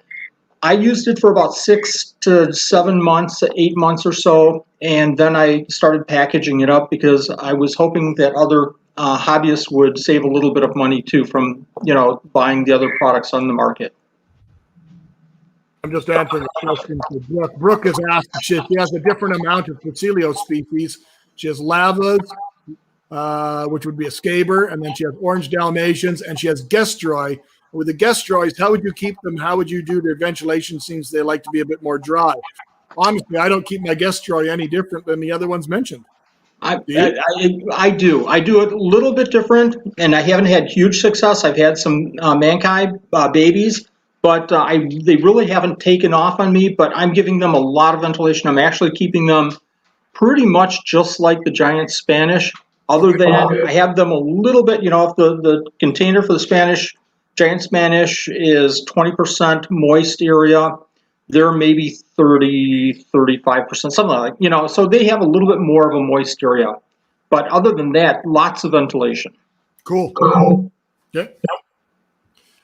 I used it for about 6 to 7 months, 8 months or so, and then I started packaging it up because I was hoping that other hobbyists would save a little bit of money too from buying the other products on the market. I'm just answering a question for Brooke. Brooke has asked if she has a different amount of Facilio species. She has lavas, which would be a scaber, and then she has orange Dalmatians, and she has Gestroi. With the Gestrois, how would you keep them? How would you do their ventilation? Seems they like to be a bit more dry. Honestly, I don't keep my Gestroi any different than the other ones mentioned. I do. I do it a little bit different, and I haven't had huge success. I've had some Mankai babies, but they really haven't taken off on me, but I'm giving them a lot of ventilation. I'm actually keeping them pretty much just like the giant Spanish, other than I have them a little bit, if the container for the giant Spanish is 20% moist area, they're maybe 30, 35%, something like, so they have a little bit more of a moist area. But other than that, lots of ventilation. Cool. Okay.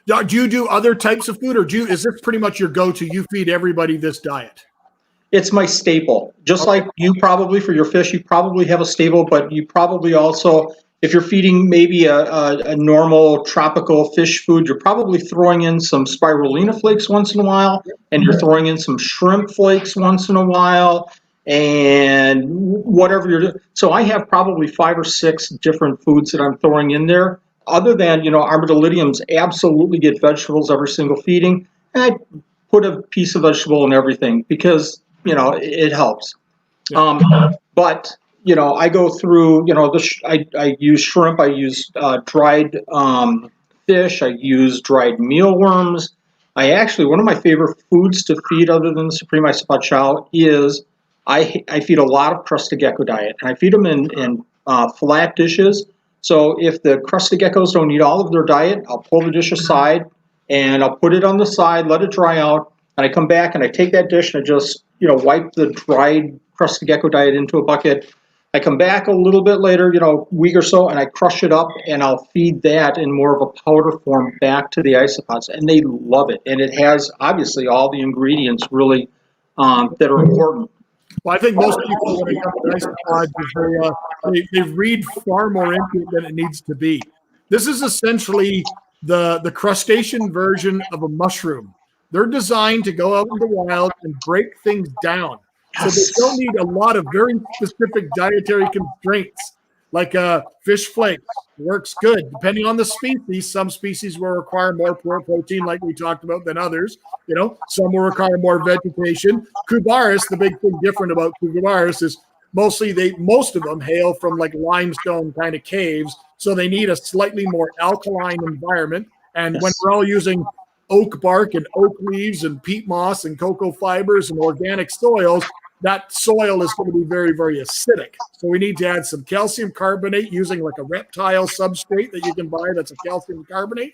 Do you do other types of food, or is this pretty much your go-to? You feed everybody this diet? It's my staple. Just like you probably, for your fish, you probably have a staple, but you probably also, if you're feeding maybe a normal tropical fish food, you're probably throwing in some spirulina flakes once in a while, and you're throwing in some shrimp flakes once in a while, and whatever you're doing. So I have probably 5 or 6 different foods that I'm throwing in there. Other than, armadillidiums absolutely get vegetables every single feeding, and I put a piece of vegetable in everything because, it helps. But, I go through, I use shrimp, I use dried fish, I use dried mealworms. One of my favorite foods to feed other than the Supreme Isopod Chow is I feed a lot of crusted gecko diet, and I feed them in flat dishes. So if the crusted geckos don't eat all of their diet, I'll pull the dish aside and I'll put it on the side, let it dry out, and I come back and I take that dish and I just, wipe the dried crusted gecko diet into a bucket. I come back a little bit later, week or so, and I crush it up and I'll feed that in more of a powder form back to the isopods, and they love it. And it has obviously all the ingredients really that are important. Well, I think most people, when it comes to isopods, they read far more into it than it needs to be. This is essentially the crustacean version of a mushroom. They're designed to go out in the wild and break things down. So they don't need a lot of very specific dietary constraints, like fish flakes. Works good. Depending on the species, some species will require more protein, like we talked about, than others. Some will require more vegetation. Cubaris, the big thing different about Cubaris is most of them hail from like limestone kind of caves, so they need a slightly more alkaline environment. And when we're all using oak bark and oak leaves and peat moss and cocoa fibers and organic soils, that soil is going to be very, very acidic. So we need to add some calcium carbonate using like a reptile substrate that you can buy that's a calcium carbonate,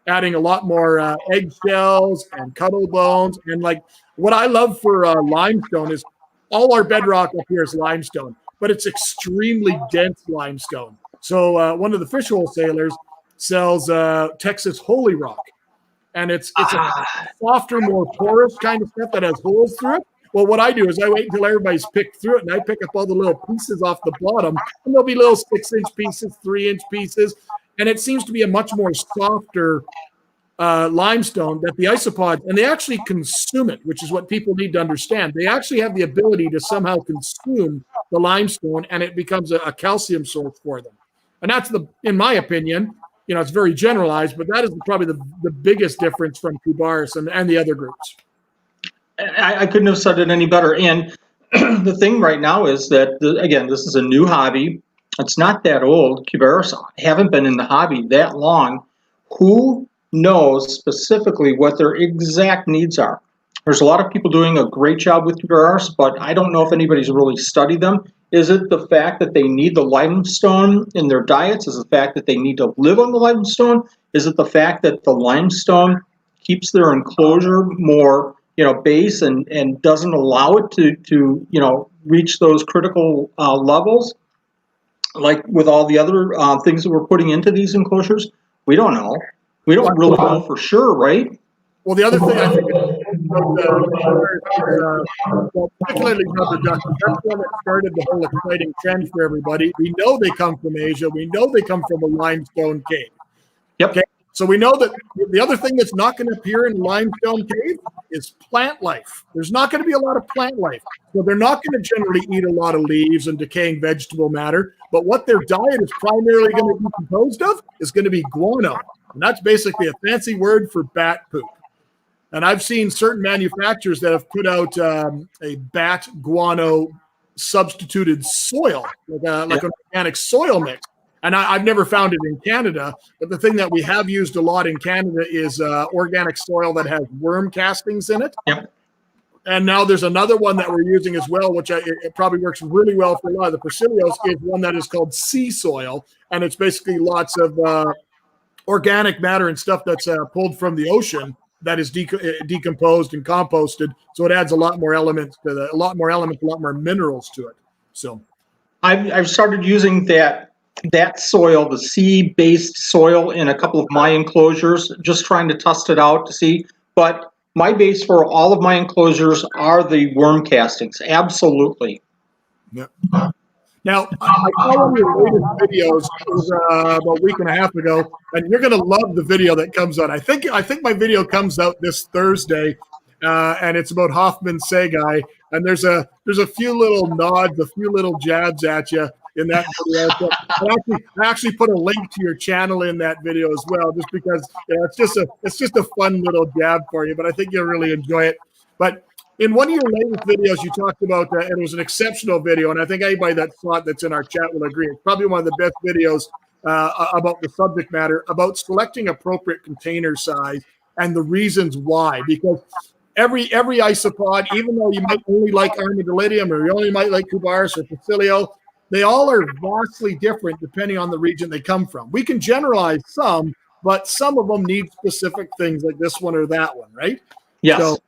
adding a lot more eggshells and cuttle bones. And like what I love for limestone is all our bedrock up here is limestone, but it's extremely dense limestone. So one of the fish wholesalers sells Texas Holy Rock. And it's a softer, more porous kind of stuff that has holes through it. Well, what I do is I wait until everybody's picked through it, and I pick up all the little pieces off the bottom, and there'll be little 6-inch pieces, 3-inch pieces, and it seems to be a much more softer limestone that the isopods, and they actually consume it, which is what people need to understand. They actually have the ability to somehow consume the limestone, and it becomes a calcium source for them. And that's in my opinion, it's very generalized, but that is probably the biggest difference from Cubaris and the other groups. I couldn't have said it any better. And the thing right now is that, again, this is a new hobby. It's not that old. Cubaris haven't been in the hobby that long. Who knows specifically what their exact needs are? There's a lot of people doing a great job with Cubaris, but I don't know if anybody's really studied them. Is it the fact that they need the limestone in their diets? Is it the fact that they need to live on the limestone? Is it the fact that the limestone keeps their enclosure more, base and doesn't allow it to reach those critical levels? Like with all the other things that we're putting into these enclosures, we don't know. We don't really know for sure, right? Well, the other thing I think particularly rubber ducks, that's one that started the whole exciting trend for everybody. We know they come from Asia. We know they come from a limestone cave. Yep. Okay? So we know that the other thing that's not going to appear in a limestone cave is plant life. There's not going to be a lot of plant life. So they're not going to generally eat a lot of leaves and decaying vegetable matter. But what their diet is primarily going to be composed of is going to be guano. And that's basically a fancy word for bat poop. And I've seen certain manufacturers that have put out a bat guano substituted soil, like an organic soil mix. And I've never found it in Canada. But the thing that we have used a lot in Canada is organic soil that has worm castings in it. Yep. And now there's another one that we're using as well, which it probably works really well for a lot of the Persilios, is one that is called sea soil. And it's basically lots of organic matter and stuff that's pulled from the ocean that is decomposed and composted, so it adds a lot more elements, a lot more minerals to it. So, I've started using that soil, the sea-based soil, in a couple of my enclosures, just trying to test it out to see. But my base for all of my enclosures are the worm castings. Absolutely. Yeah. Now, I saw one of your latest videos. It was about a week and a half ago, and you're going to love the video that comes out. I think my video comes out this Thursday, and it's about Hoffman Segai. And there's a few little nods, a few little jabs at you in that video. So I actually put a link to your channel in that video as well, just because it's just a fun little jab for you. But I think you'll really enjoy it. But in one of your latest videos, you talked about, and it was an exceptional video, and I think anybody that saw it that's in our chat will agree. It's probably one of the best videos about the subject matter, about selecting appropriate container size and the reasons why. Because every isopod, even though you might only like Armadillidium or you only might like Cubaris or Facilio, they all are vastly different depending on the region they come from. We can generalize some, but some of them need specific things like this one or that one, right? Yes. So,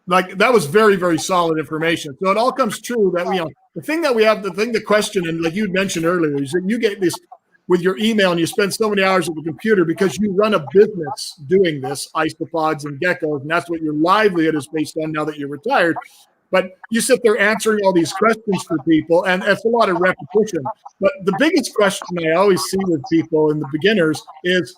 like, that was very, very solid information. So it all comes true that the question, and like you mentioned earlier, is that you get this with your email and you spend so many hours at the computer because you run a business doing this, isopods and geckos, and that's what your livelihood is based on now that you're retired. But you sit there answering all these questions for people, and it's a lot of repetition. But the biggest question I always see with people and the beginners is,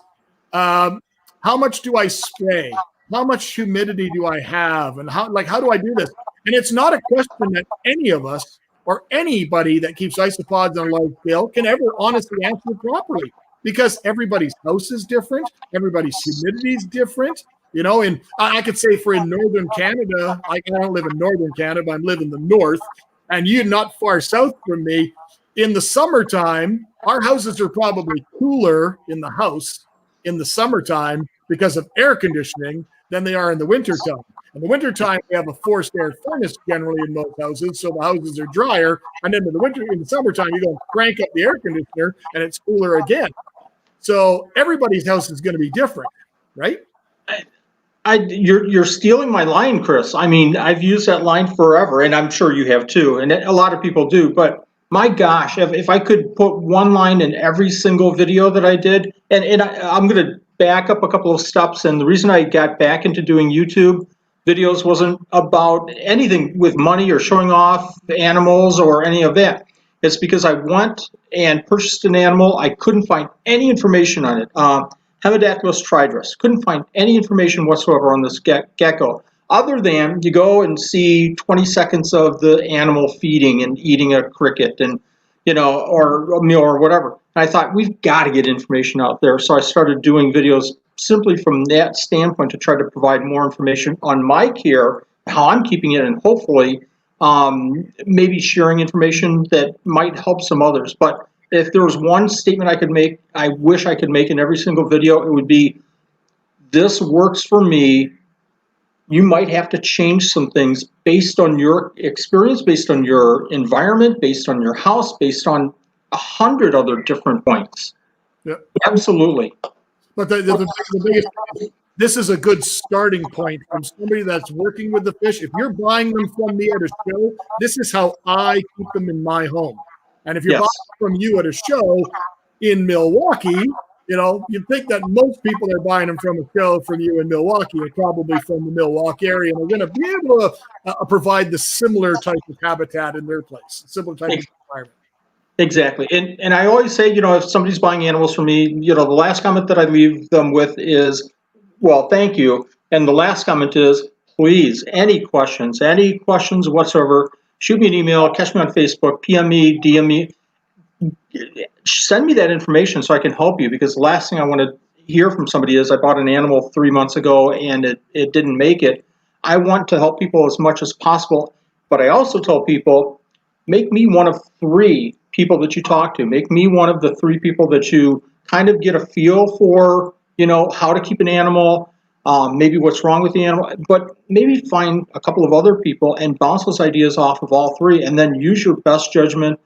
how much do I spray? How much humidity do I have? And how do I do this? And it's not a question that any of us or anybody that keeps isopods on a large scale can ever honestly answer properly, because everybody's house is different. Everybody's humidity is different. And I could say in northern Canada, I don't live in northern Canada, but I live in the north, and you're not far south from me. In the summertime, our houses are probably cooler in the house in the summertime because of air conditioning than they are in the wintertime. In the wintertime, we have a forced air furnace generally in most houses, so the houses are drier. And then in the summertime, you go crank up the air conditioner, and it's cooler again. So everybody's house is going to be different, right? You're stealing my line, Chris. I mean, I've used that line forever, and I'm sure you have too, and a lot of people do. But my gosh, if I could put one line in every single video that I did, and I'm going to back up a couple of steps. And the reason I got back into doing YouTube videos wasn't about anything with money or showing off animals or any of that. It's because I went and purchased an animal. I couldn't find any information on it. Hemidactylus tridrus. Couldn't find any information whatsoever on this gecko, other than you go and see 20 seconds of the animal feeding and eating a cricket, and or a meal or whatever. And I thought, we've got to get information out there. So I started doing videos simply from that standpoint to try to provide more information on my care, how I'm keeping it, and hopefully maybe sharing information that might help some others. But if there was one statement I could make, I wish I could make in every single video, it would be, this works for me. You might have to change some things based on your experience, based on your environment, based on your house, based on 100 other different points. Yep. Absolutely. But the biggest, this is a good starting point from somebody that's working with the fish. If you're buying them from me at a show, this is how I keep them in my home. And if you're buying from you at a show in Milwaukee, you'd think that most people that are buying them from a show from you in Milwaukee are probably from the Milwaukee area and are going to be able to provide the similar type of habitat in their place, similar type of environment. Exactly. And I always say, if somebody's buying animals from me, the last comment that I leave them with is, well, thank you. And the last comment is, please, any questions whatsoever, shoot me an email, catch me on Facebook, PM me, DM me. Send me that information so I can help you, because the last thing I want to hear from somebody is, I bought an animal 3 months ago and it didn't make it. I want to help people as much as possible, but I also tell people, make me one of 3 people that you talk to. Make me one of the 3 people that you kind of get a feel for, how to keep an animal, maybe what's wrong with the animal, but maybe find a couple of other people and bounce those ideas off of all 3, and then use your best judgment.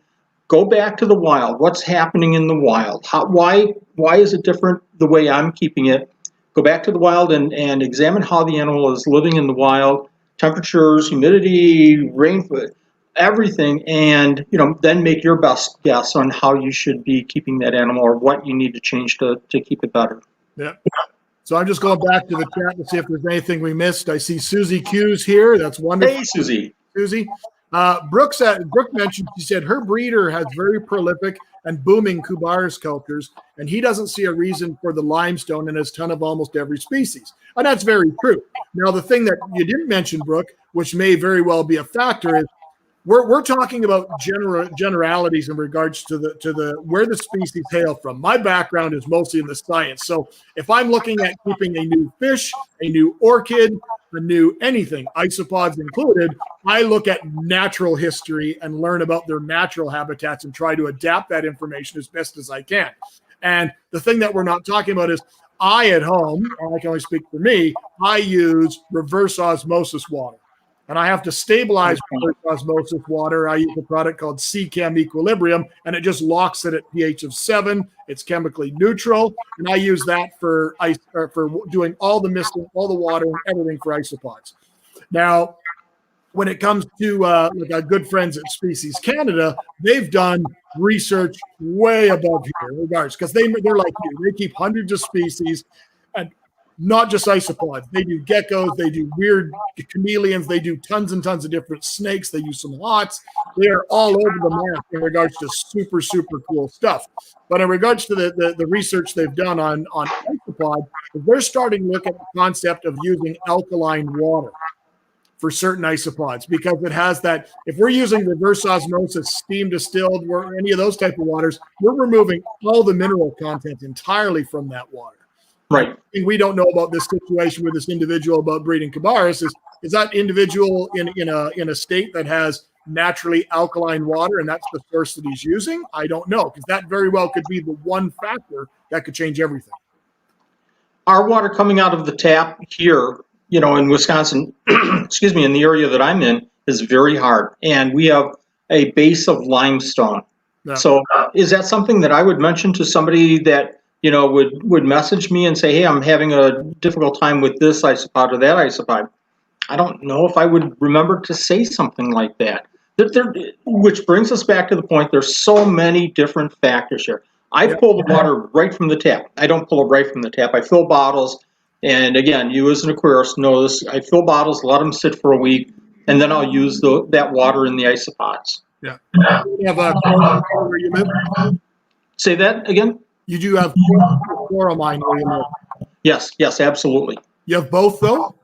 Go back to the wild. What's happening in the wild? Why is it different the way I'm keeping it? Go back to the wild and examine how the animal is living in the wild, temperatures, humidity, rainfall, everything, and then make your best guess on how you should be keeping that animal, or what you need to change to keep it better. Yeah. So I'm just going back to the chat to see if there's anything we missed. I see Susie Q's here. That's wonderful. Hey, Susie. Brooke mentioned, she said her breeder has very prolific and booming Kubaris cultures, and he doesn't see a reason for the limestone in his ton of almost every species. And that's very true. Now, the thing that you didn't mention, Brooke, which may very well be a factor, is we're talking about generalities in regards to the where the species hail from. My background is mostly in the science. So if I'm looking at keeping a new fish, a new orchid, a new anything, isopods included, I look at natural history and learn about their natural habitats and try to adapt that information as best as I can. And the thing that we're not talking about is, I at home, and I can only speak for me, I use reverse osmosis water. And I have to stabilize reverse osmosis water. I use a product called C-Chem Equilibrium, and it just locks it at pH of 7. It's chemically neutral, and I use that for doing all the misting, all the water, and everything for isopods. Now, when it comes to like our good friends at Species Canada, they've done research way above here in regards, because they're like you. They keep hundreds of species, and not just isopods. They do geckos, they do weird chameleons, they do tons and tons of different snakes, they use some hots. They are all over the map in regards to super, super cool stuff. But in regards to the research they've done on isopod, they're starting to look at the concept of using alkaline water for certain isopods, because it has that, if we're using reverse osmosis, steam distilled, or any of those type of waters, we're removing all the mineral content entirely from that water. Right. We don't know about this situation with this individual about breeding Kubaris. Is that individual in a state that has naturally alkaline water, and that's the source that he's using? I don't know, because that very well could be the one factor that could change everything. Our water coming out of the tap here, in Wisconsin, excuse me, in the area that I'm in, is very hard, and we have a base of limestone. Yeah. So is that something that I would mention to somebody that would message me and say, hey, I'm having a difficult time with this isopod or that isopod? I don't know if I would remember to say something like that. Which brings us back to the point, there's so many different factors here. I pull the water right from the tap. I don't pull it right from the tap. I fill bottles. And again, you as an aquarist know this. I fill bottles, let them sit for a week, and then I'll use that water in the isopods. Yeah. You have chloramine where you live? Say that again? You do have chloramine where you live? Yes, absolutely. You have both, though?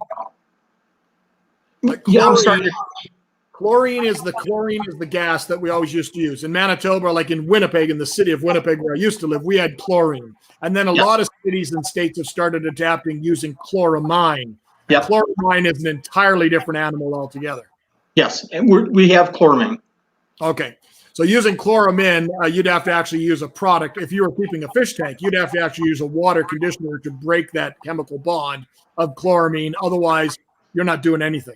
Like Yeah, I'm sorry. chlorine is the gas that we always used to use. In Manitoba, like in Winnipeg, in the city of Winnipeg where I used to live, we had chlorine. And then a lot of cities and states have started adapting using chloramine. And chloramine is an entirely different animal altogether. Yes, and we have chloramine. Okay. So using chloramine, you'd have to actually use a product. If you were keeping a fish tank, you'd have to actually use a water conditioner to break that chemical bond of chloramine. Otherwise, you're not doing anything.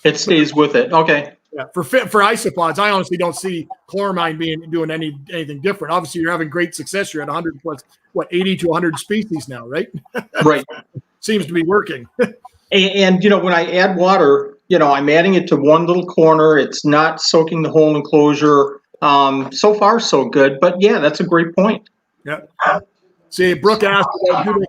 It stays with it. Okay. Yeah. For isopods, I honestly don't see chloramine doing anything different. Obviously, you're having great success. You're at 100 plus, 80 to 100 species now, right? Right. Seems to be working. And when I add water, I'm adding it to one little corner. It's not soaking the whole enclosure. So far, so good. But yeah, that's a great point. Yeah. See, Brooke asked, do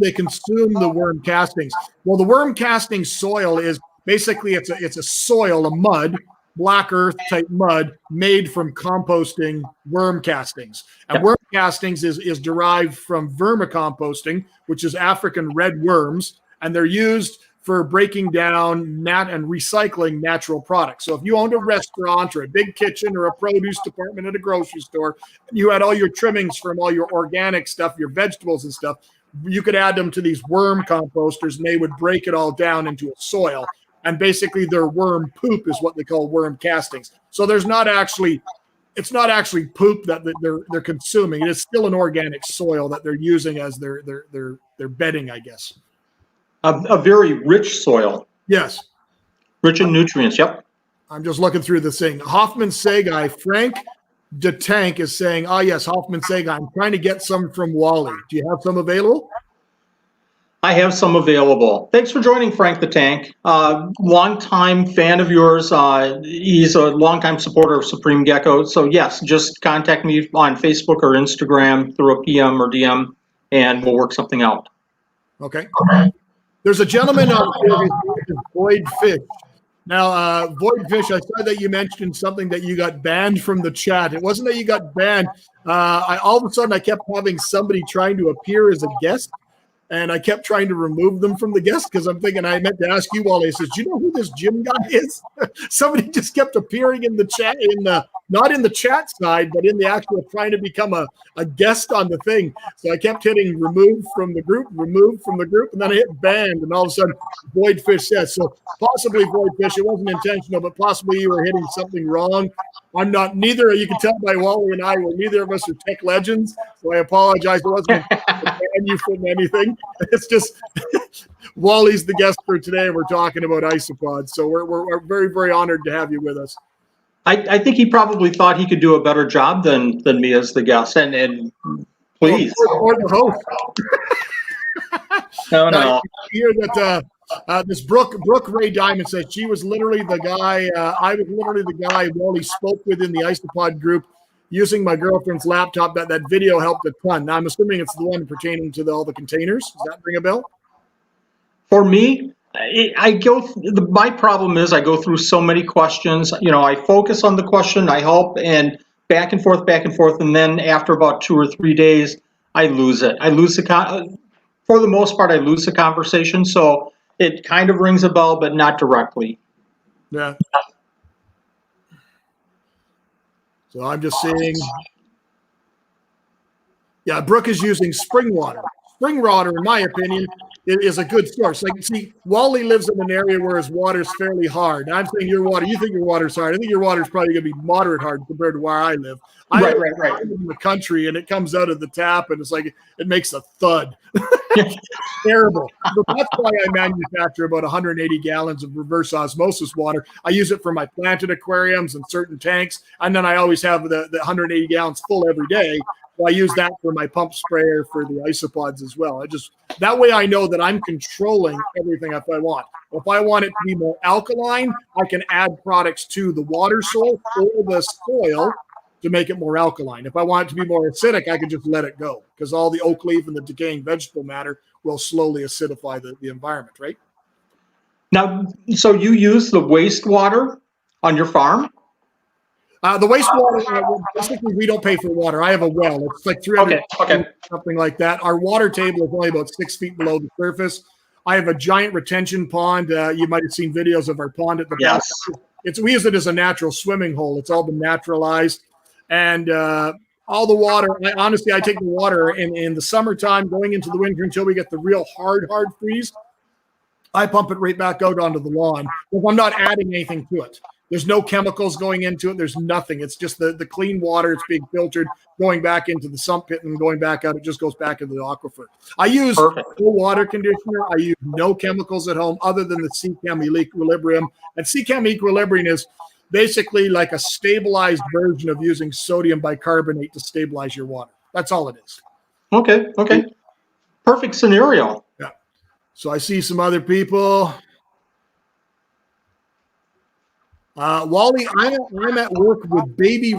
they consume the worm castings? Well, the worm casting soil is basically it's a soil, a mud, black earth type mud made from composting worm castings. And worm castings is derived from vermicomposting, which is African red worms, and they're used for breaking down and recycling natural products. So if you owned a restaurant or a big kitchen or a produce department at a grocery store, and you had all your trimmings from all your organic stuff, your vegetables and stuff, you could add them to these worm composters and they would break it all down into a soil. And basically their worm poop is what they call worm castings. So it's not actually poop that they're consuming. It is still an organic soil that they're using as their bedding, I guess. A very rich soil. Yes. Rich in nutrients. Yep. I'm just looking through this thing. Hoffman Segai, Frank the Tank is saying, yes, Hoffman Segai, I'm trying to get some from Wally. Do you have some available? I have some available. Thanks for joining, Frank the Tank. Longtime fan of yours. He's a longtime supporter of Supreme Gecko. So yes, just contact me on Facebook or Instagram through a PM or DM, and we'll work something out. Okay. There's a gentleman on here, his name is Void Fish. Now, Void Fish, I saw that you mentioned something that you got banned from the chat. It wasn't that you got banned. All of a sudden, I kept having somebody trying to appear as a guest, and I kept trying to remove them from the guest because I'm thinking I meant to ask you, Wally. I says, do you know who this Jim guy is? Somebody just kept appearing in the chat, not in the chat side, but in the actual trying to become a guest on the thing. So I kept hitting remove from the group, and then I hit banned, and all of a sudden Void Fish says, so possibly Void Fish, it wasn't intentional, but possibly you were hitting something wrong. I'm not, neither, you can tell by Wally and I, neither of us are tech legends, so I apologize. It wasn't to ban you from anything. It's just Wally's the guest for today. We're talking about isopods, so we're very, very honored to have you with us. I think he probably thought he could do a better job than me as the guest, and please. Or the host. No. I hear that this Brooke Ray Diamond says she was literally the guy. I was literally the guy Wally spoke with in the Isopod group using my girlfriend's laptop. That video helped a ton. Now I'm assuming it's the one pertaining to all the containers. Does that ring a bell? For me, my problem is I go through so many questions. I focus on the question, I help, and back and forth, and then after about 2 or 3 days, I lose it. For the most part, I lose the conversation. So it kind of rings a bell, but not directly. Yeah. So I'm just saying, Brooke is using spring water. Spring water, in my opinion, is a good source. Like, see, Wally lives in an area where his water is fairly hard. And I'm saying your water, you think your water's hard. I think your water is probably going to be moderate hard compared to where I live. I live in the country, and it comes out of the tap, and it's like it makes a thud. Terrible. But that's why I manufacture about 180 gallons of reverse osmosis water. I use it for my planted aquariums and certain tanks, and then I always have the 180 gallons full every day. So I use that for my pump sprayer for the isopods as well. That way I know that I'm controlling everything if I want. If I want it to be more alkaline, I can add products to the water source or the soil to make it more alkaline. If I want it to be more acidic, I can just let it go because all the oak leaf and the decaying vegetable matter will slowly acidify the environment, right? Now, so you use the wastewater on your farm? The wastewater, basically, we don't pay for water. I have a well. It's like 300, Okay. something like that. Our water table is only about 6 feet below the surface. I have a giant retention pond. You might have seen videos of our pond at the back. Yes. We use it as a natural swimming hole. It's all been naturalized. And all the water, honestly, I take the water in the summertime going into the winter until we get the real hard freeze. I pump it right back out onto the lawn because I'm not adding anything to it. There's no chemicals going into it. There's nothing. It's just the clean water. It's being filtered, going back into the sump pit and going back out. It just goes back into the aquifer. I use no water conditioner. I use no chemicals at home other than the Seachem Equilibrium. And Seachem Equilibrium is basically like a stabilized version of using sodium bicarbonate to stabilize your water. That's all it is. Okay. Perfect scenario. Yeah. So I see some other people. Wally, I'm at work with baby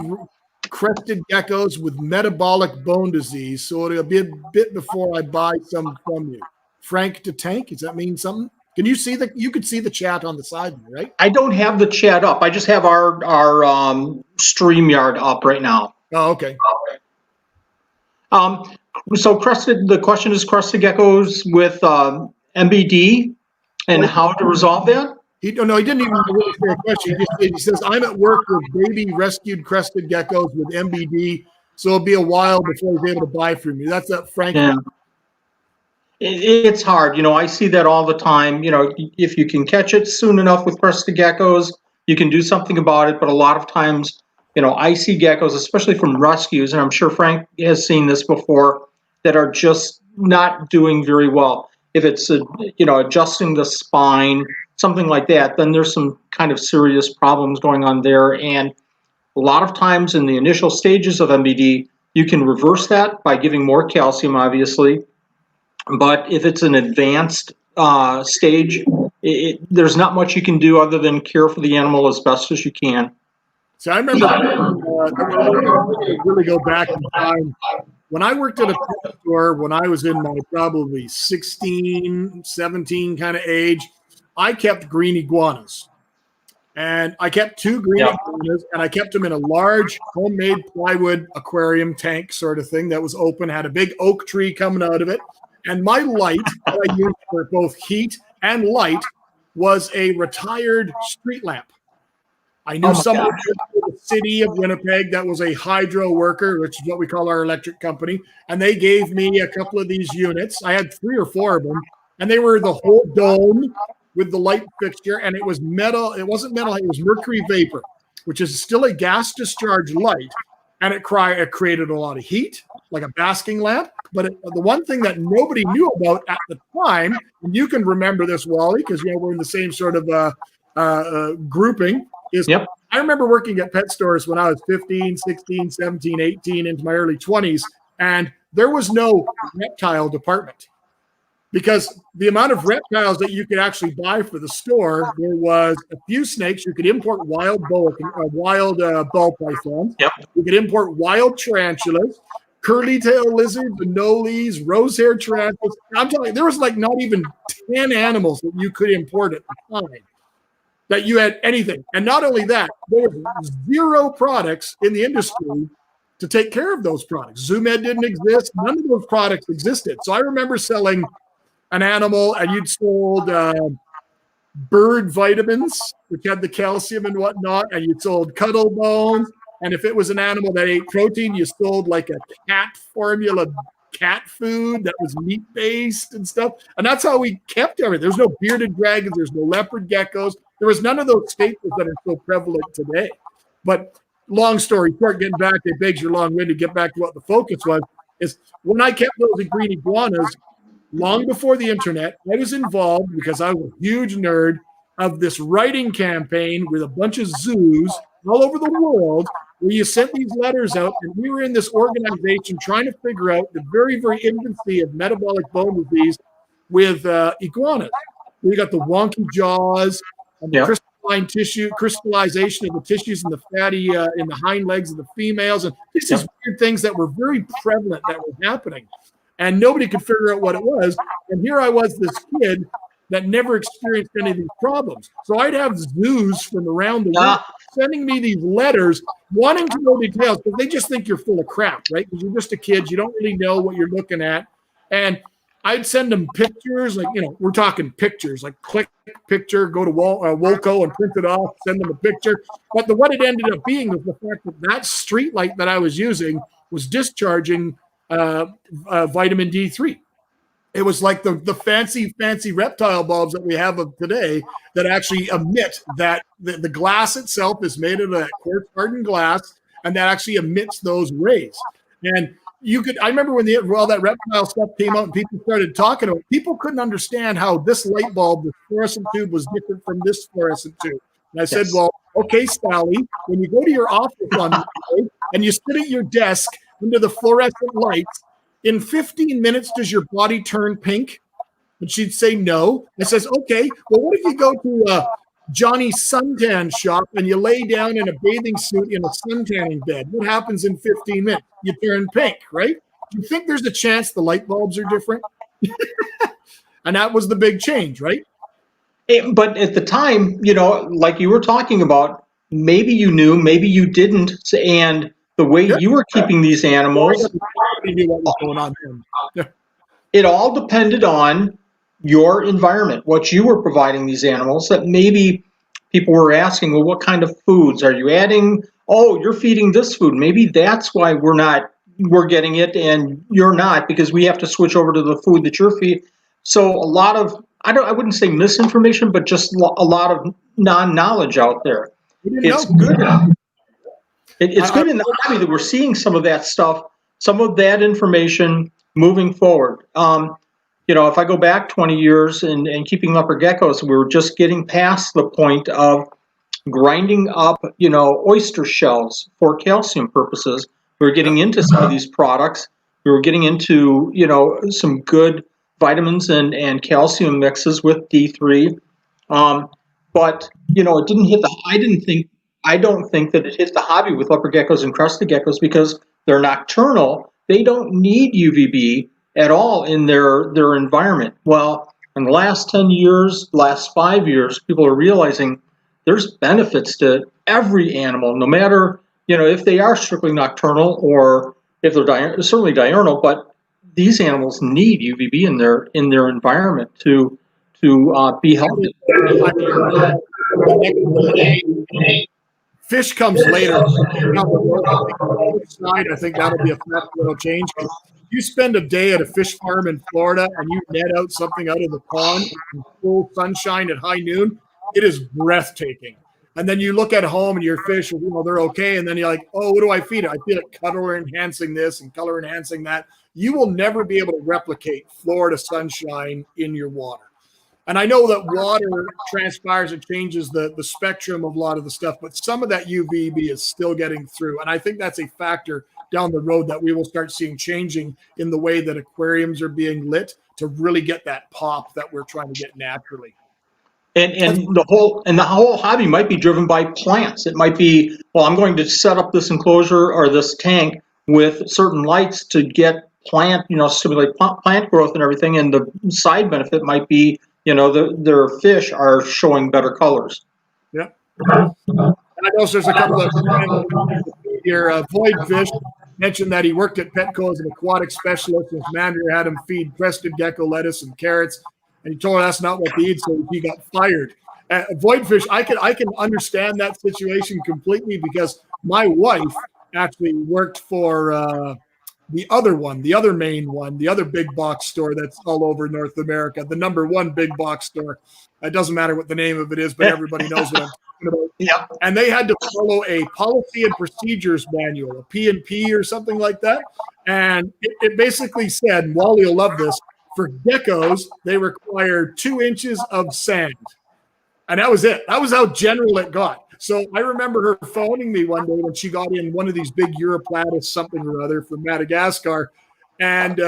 crested geckos with metabolic bone disease, so it'll be a bit before I buy some from you. Frank to Tank, does that mean something? Can you see you could see the chat on the side, right? I don't have the chat up. I just have our StreamYard up right now. Oh, okay. So the question is crested geckos with MBD and how to resolve that? He didn't even really say a question. He says, I'm at work with baby rescued crested geckos with MBD, so it'll be a while before he's able to buy from you. That's Frank. Yeah. It's hard. I see that all the time. If you can catch it soon enough with crested geckos, you can do something about it. But a lot of times, I see geckos, especially from rescues, and I'm sure Frank has seen this before, that are just not doing very well. If it's, adjusting the spine, something like that, then there's some kind of serious problems going on there. And a lot of times in the initial stages of MBD, you can reverse that by giving more calcium, obviously. But if it's an advanced stage, there's not much you can do other than care for the animal as best as you can. So I remember really go back in time. When I worked at a pet store, when I was in my probably 16, 17 kind of age, I kept green iguanas. And I kept 2 green iguanas, and I kept them in a large homemade plywood aquarium tank sort of thing that was open, had a big oak tree coming out of it. And my light that I used for both heat and light was a retired street lamp. I knew someone in the city of Winnipeg that was a hydro worker, which is what we call our electric company, and they gave me a couple of these units. I had 3 or 4 of them, and they were the whole dome with the light fixture, and it was metal. It wasn't metal. It was mercury vapor, which is still a gas discharge light, and it created a lot of heat, like a basking lamp. But the one thing that nobody knew about at the time, and you can remember this, Wally, because we're in the same sort of grouping, is I remember working at pet stores when I was 15, 16, 17, 18, into my early 20s, and there was no reptile department. Because the amount of reptiles that you could actually buy for the store, there was a few snakes. You could import wild ball pythons. You could import wild tarantulas, curly-tailed lizards, anoles, rose-haired tarantulas. I'm telling you, there was like not even 10 animals that you could import at the time that you had anything. And not only that, there was 0 products in the industry to take care of those products. Zoo-Med didn't exist. None of those products existed. So I remember selling an animal, and you'd sold bird vitamins, which had the calcium and whatnot, and you sold cuddle bones. And if it was an animal that ate protein, you sold like a cat formula cat food that was meat-based and stuff. And that's how we kept everything. There's no bearded dragons. There's no leopard geckos. There was none of those staples that are so prevalent today. But long story short, getting back, it begs your long wind to get back to what the focus was, is when I kept those green iguanas, long before the internet, I was involved, because I was a huge nerd, of this writing campaign with a bunch of zoos all over the world, where you sent these letters out, and we were in this organization trying to figure out the very, very infancy of metabolic bone disease with iguanas. We got the wonky jaws and the crystalline tissue, crystallization of the tissues in the fatty, in the hind legs of the females, and these weird things that were very prevalent that were happening. And nobody could figure out what it was. And here I was, this kid that never experienced any of these problems. So I'd have zoos from around the world sending me these letters wanting to know details because they just think you're full of crap, right? Because you're just a kid. You don't really know what you're looking at. And I'd send them pictures, like, we're talking pictures, like click picture, go to Wolco and print it off, send them a picture. But what it ended up being was the fact that street light that I was using was discharging vitamin D3. It was like the fancy reptile bulbs that we have of today that actually emit that. The glass itself is made of a quartz hardened glass, and that actually emits those rays. And I remember when all that reptile stuff came out and people started talking about it, people couldn't understand how this light bulb, this fluorescent tube, was different from this fluorescent tube. And I said, well, okay, Sally, when you go to your office on Monday and you sit at your desk under the fluorescent lights, in 15 minutes, does your body turn pink? And she'd say no. I says, okay, well, what if you go to Johnny's suntan shop and you lay down in a bathing suit in a suntanning bed? What happens in 15 minutes? You turn pink, right? Do you think there's a chance the light bulbs are different? And that was the big change, right? But at the time, like you were talking about, maybe you knew, maybe you didn't, and the way you were keeping these animals, it all depended on your environment, what you were providing these animals. That maybe people were asking, well, what kind of foods are you adding? Oh, you're feeding this food. Maybe that's why we're getting it and you're not, because we have to switch over to the food that you're feeding. So a lot of, I wouldn't say misinformation, but just a lot of non-knowledge out there. It's good. It's good in the hobby that we're seeing some of that stuff, some of that information moving forward. If I go back 20 years and keeping leopard geckos, we were just getting past the point of grinding up, oyster shells for calcium purposes. We were getting into some of these products. We were getting into, some good vitamins and calcium mixes with D3. But, it didn't hit I don't think that it hit the hobby with leopard geckos and crested geckos because they're nocturnal. They don't need UVB at all in their environment. Well, in the last 10 years, last 5 years, people are realizing there's benefits to every animal, no matter, if they are strictly nocturnal or if they're certainly diurnal, but these animals need UVB in their environment to be healthy. Fish comes later. I think that'll be a little change. You spend a day at a fish farm in Florida and you net out something out of the pond in full sunshine at high noon, it is breathtaking. And then you look at home and your fish, they're okay. And then you're like, oh, what do I feed it? I feed it color enhancing this and color enhancing that. You will never be able to replicate Florida sunshine in your water. And I know that water transpires and changes the spectrum of a lot of the stuff, but some of that UVB is still getting through. And I think that's a factor down the road that we will start seeing changing in the way that aquariums are being lit to really get that pop that we're trying to get naturally. And the whole hobby might be driven by plants. It might be, well, I'm going to set up this enclosure or this tank with certain lights to get stimulate plant growth and everything. And the side benefit might be, their fish are showing better colors. Yeah. And I know there's a couple of here. Void Fish mentioned that he worked at Petco as an aquatic specialist. His manager had him feed crested gecko lettuce and carrots, and he told her that's not what they eat, so he got fired. Void Fish, I can understand that situation completely because my wife actually worked for the other main one, the other big box store that's all over North America, the number one big box store. It doesn't matter what the name of it is, but everybody knows what I'm talking about. Yeah. And they had to follow a policy and procedures manual, a P&P or something like that. And it basically said, and Wally will love this, for geckos, they require 2 inches of sand. And that was it. That was how general it got. So I remember her phoning me one day when she got in one of these big Europlatus something or other from Madagascar. And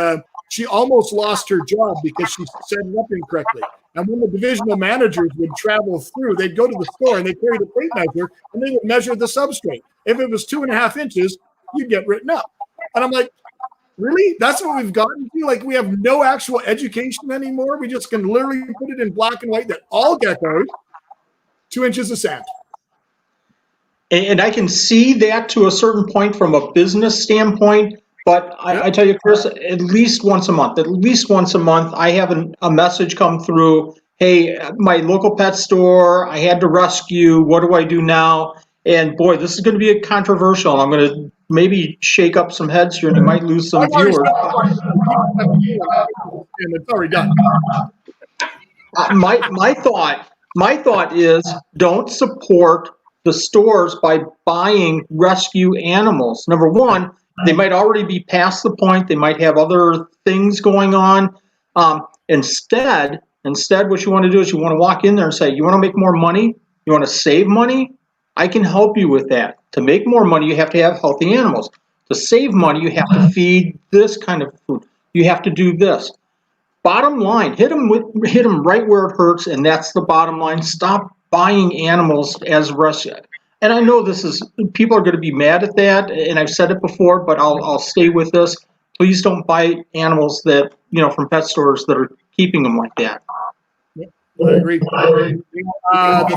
she almost lost her job because she set it up incorrectly. And when the divisional managers would travel through, they'd go to the store and they carried a tape measure and they would measure the substrate. If it was 2.5 inches, you'd get written up. And I'm like, Really? That's what we've gotten to? Like we have no actual education anymore. We just can literally put it in black and white that all geckos, 2 inches of sand. And I can see that to a certain point from a business standpoint, but I tell you, Chris, at least once a month, I have a message come through. Hey, my local pet store, I had to rescue. What do I do now? And boy, this is going to be controversial. I'm going to maybe shake up some heads here, and you might lose some viewers. And it's already done. My thought is don't support the stores by buying rescue animals. Number one, they might already be past the point. They might have other things going on. Instead, what you want to do is you want to walk in there and say, you want to make more money? You want to save money? I can help you with that. To make more money, you have to have healthy animals. To save money, you have to feed this kind of food. You have to do this. Bottom line, hit them right where it hurts, and that's the bottom line. Stop buying animals as rescue. And I know people are going to be mad at that, and I've said it before, but I'll stay with this. Please don't buy animals that from pet stores that are keeping them like that. I agree. The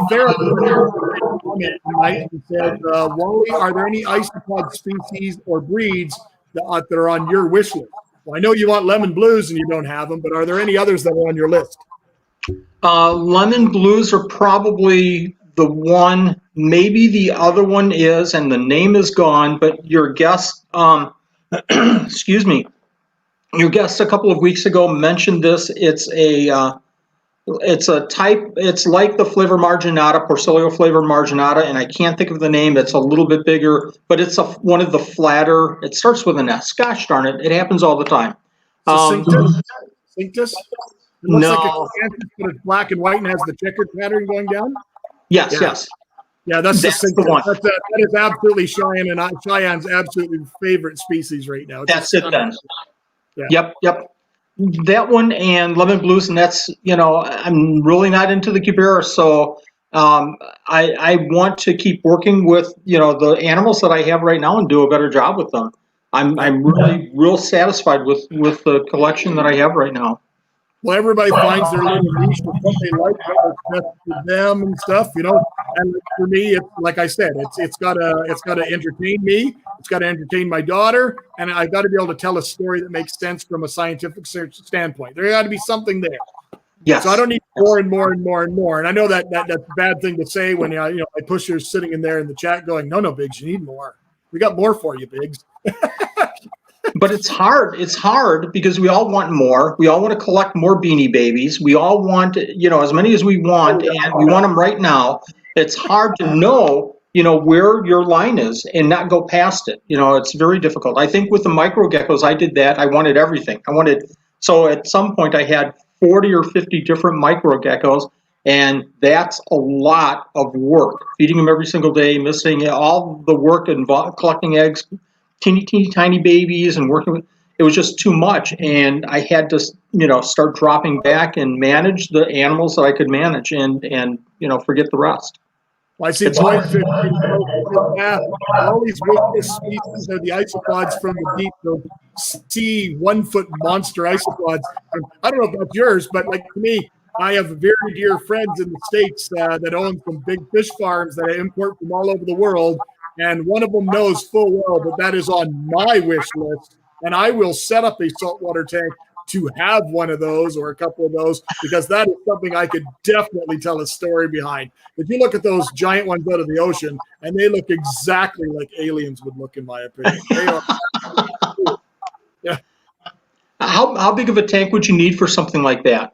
therapist tonight said, Wally, are there any isopod species or breeds that are on your wish list? Well, I know you want lemon blues and you don't have them, but are there any others that are on your list? Lemon blues are probably the one. Maybe the other one is, and the name is gone, but your guest, excuse me, your guest a couple of weeks ago mentioned this. It's a type, it's like the flavor marginata, Porcellio flavor marginata, and I can't think of the name. It's a little bit bigger, but it's one of the flatter, it starts with an S. Gosh darn it, it happens all the time. Cinctus? It looks No. like a canthus, but it's black and white and has the checkered pattern going down? Yes. Yeah, that's the one. That is absolutely Cheyenne's absolutely favorite species right now. That's it then. Yeah. Yep. That one and lemon blues, and that's, I'm really not into the Cubera, so I want to keep working with, the animals that I have right now and do a better job with them. I'm really real satisfied with the collection that I have right now. Well, everybody finds their little niche of what they like, what's best for them and stuff, And for me, it's like I said, it's gotta entertain me, it's gotta entertain my daughter, and I got to be able to tell a story that makes sense from a scientific standpoint. There got to be something there. Yes. So I don't need more and more and more and more. And I know that's a bad thing to say when my pusher's sitting in there in the chat going, no, Biggs, you need more. We got more for you, Biggs. But it's hard. It's hard because we all want more. We all want to collect more Beanie Babies. We all want, as many as we want, and we want them right now. It's hard to know, where your line is and not go past it. It's very difficult. I think with the micro geckos, I did that. I wanted everything. So at some point I had 40 or 50 different micro geckos, and that's a lot of work. Feeding them every single day, missing all the work involved, collecting eggs, teeny tiny babies, and working with it was just too much, and I had to start dropping back and manage the animals that I could manage, and forget the rest. Well, I see Joint Fish. All these witless species are the isopods from the deep, the sea 1 foot monster isopods. I don't know if that's yours, but like to me, I have very dear friends in the States that own some big fish farms that I import from all over the world. And one of them knows full well that that is on my wish list. And I will set up a saltwater tank to have one of those or a couple of those, because that is something I could definitely tell a story behind. If you look at those giant ones out of the ocean, and they look exactly like aliens would look, in my opinion. They are yeah. How big of a tank would you need for something like that?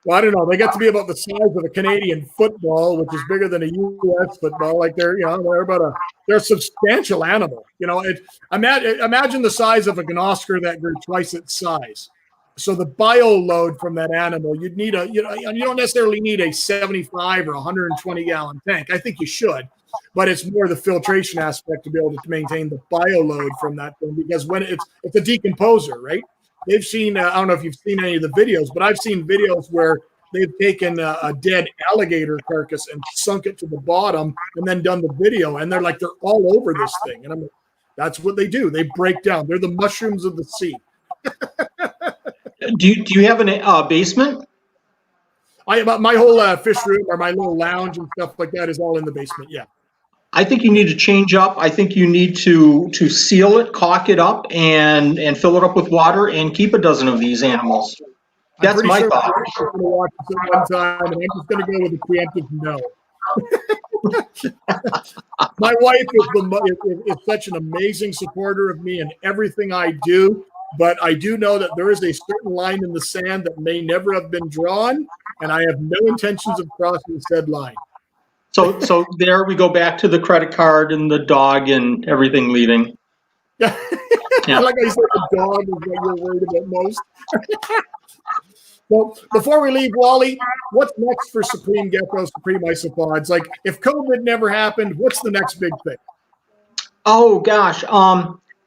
Well, I don't know. They get to be about the size of a Canadian football, which is bigger than a U.S. football. Like they're a substantial animal. Imagine the size of an Oscar that grew twice its size. So the bio load from that animal, you'd need you don't necessarily need a 75 or 120 gallon tank. I think you should, but it's more the filtration aspect to be able to maintain the bio load from that thing, because when it's a decomposer, right? They've seen, I don't know if you've seen any of the videos, but I've seen videos where they've taken a dead alligator carcass and sunk it to the bottom and then done the video. And they're all over this thing. And I'm like, That's what they do. They break down. They're the mushrooms of the sea. Do you have a basement? My whole fish room or my little lounge and stuff like that is all in the basement. Yeah. I think you need to change up. I think you need to seal it, caulk it up, and fill it up with water, and keep a dozen of these animals. That's my thought. I'm going to watch this at one time, and I'm just going to go with a preemptive no. My wife is such an amazing supporter of me and everything I do, but I do know that there is a certain line in the sand that may never have been drawn, and I have no intentions of crossing said line. So there we go back to the credit card and the dog and everything leaving. Yeah. Like I said, the dog is what you're worried about most. Well, before we leave, Wally, what's next for Supreme Gecko, Supreme Isopods? Like, if COVID never happened, what's the next big thing? Oh gosh,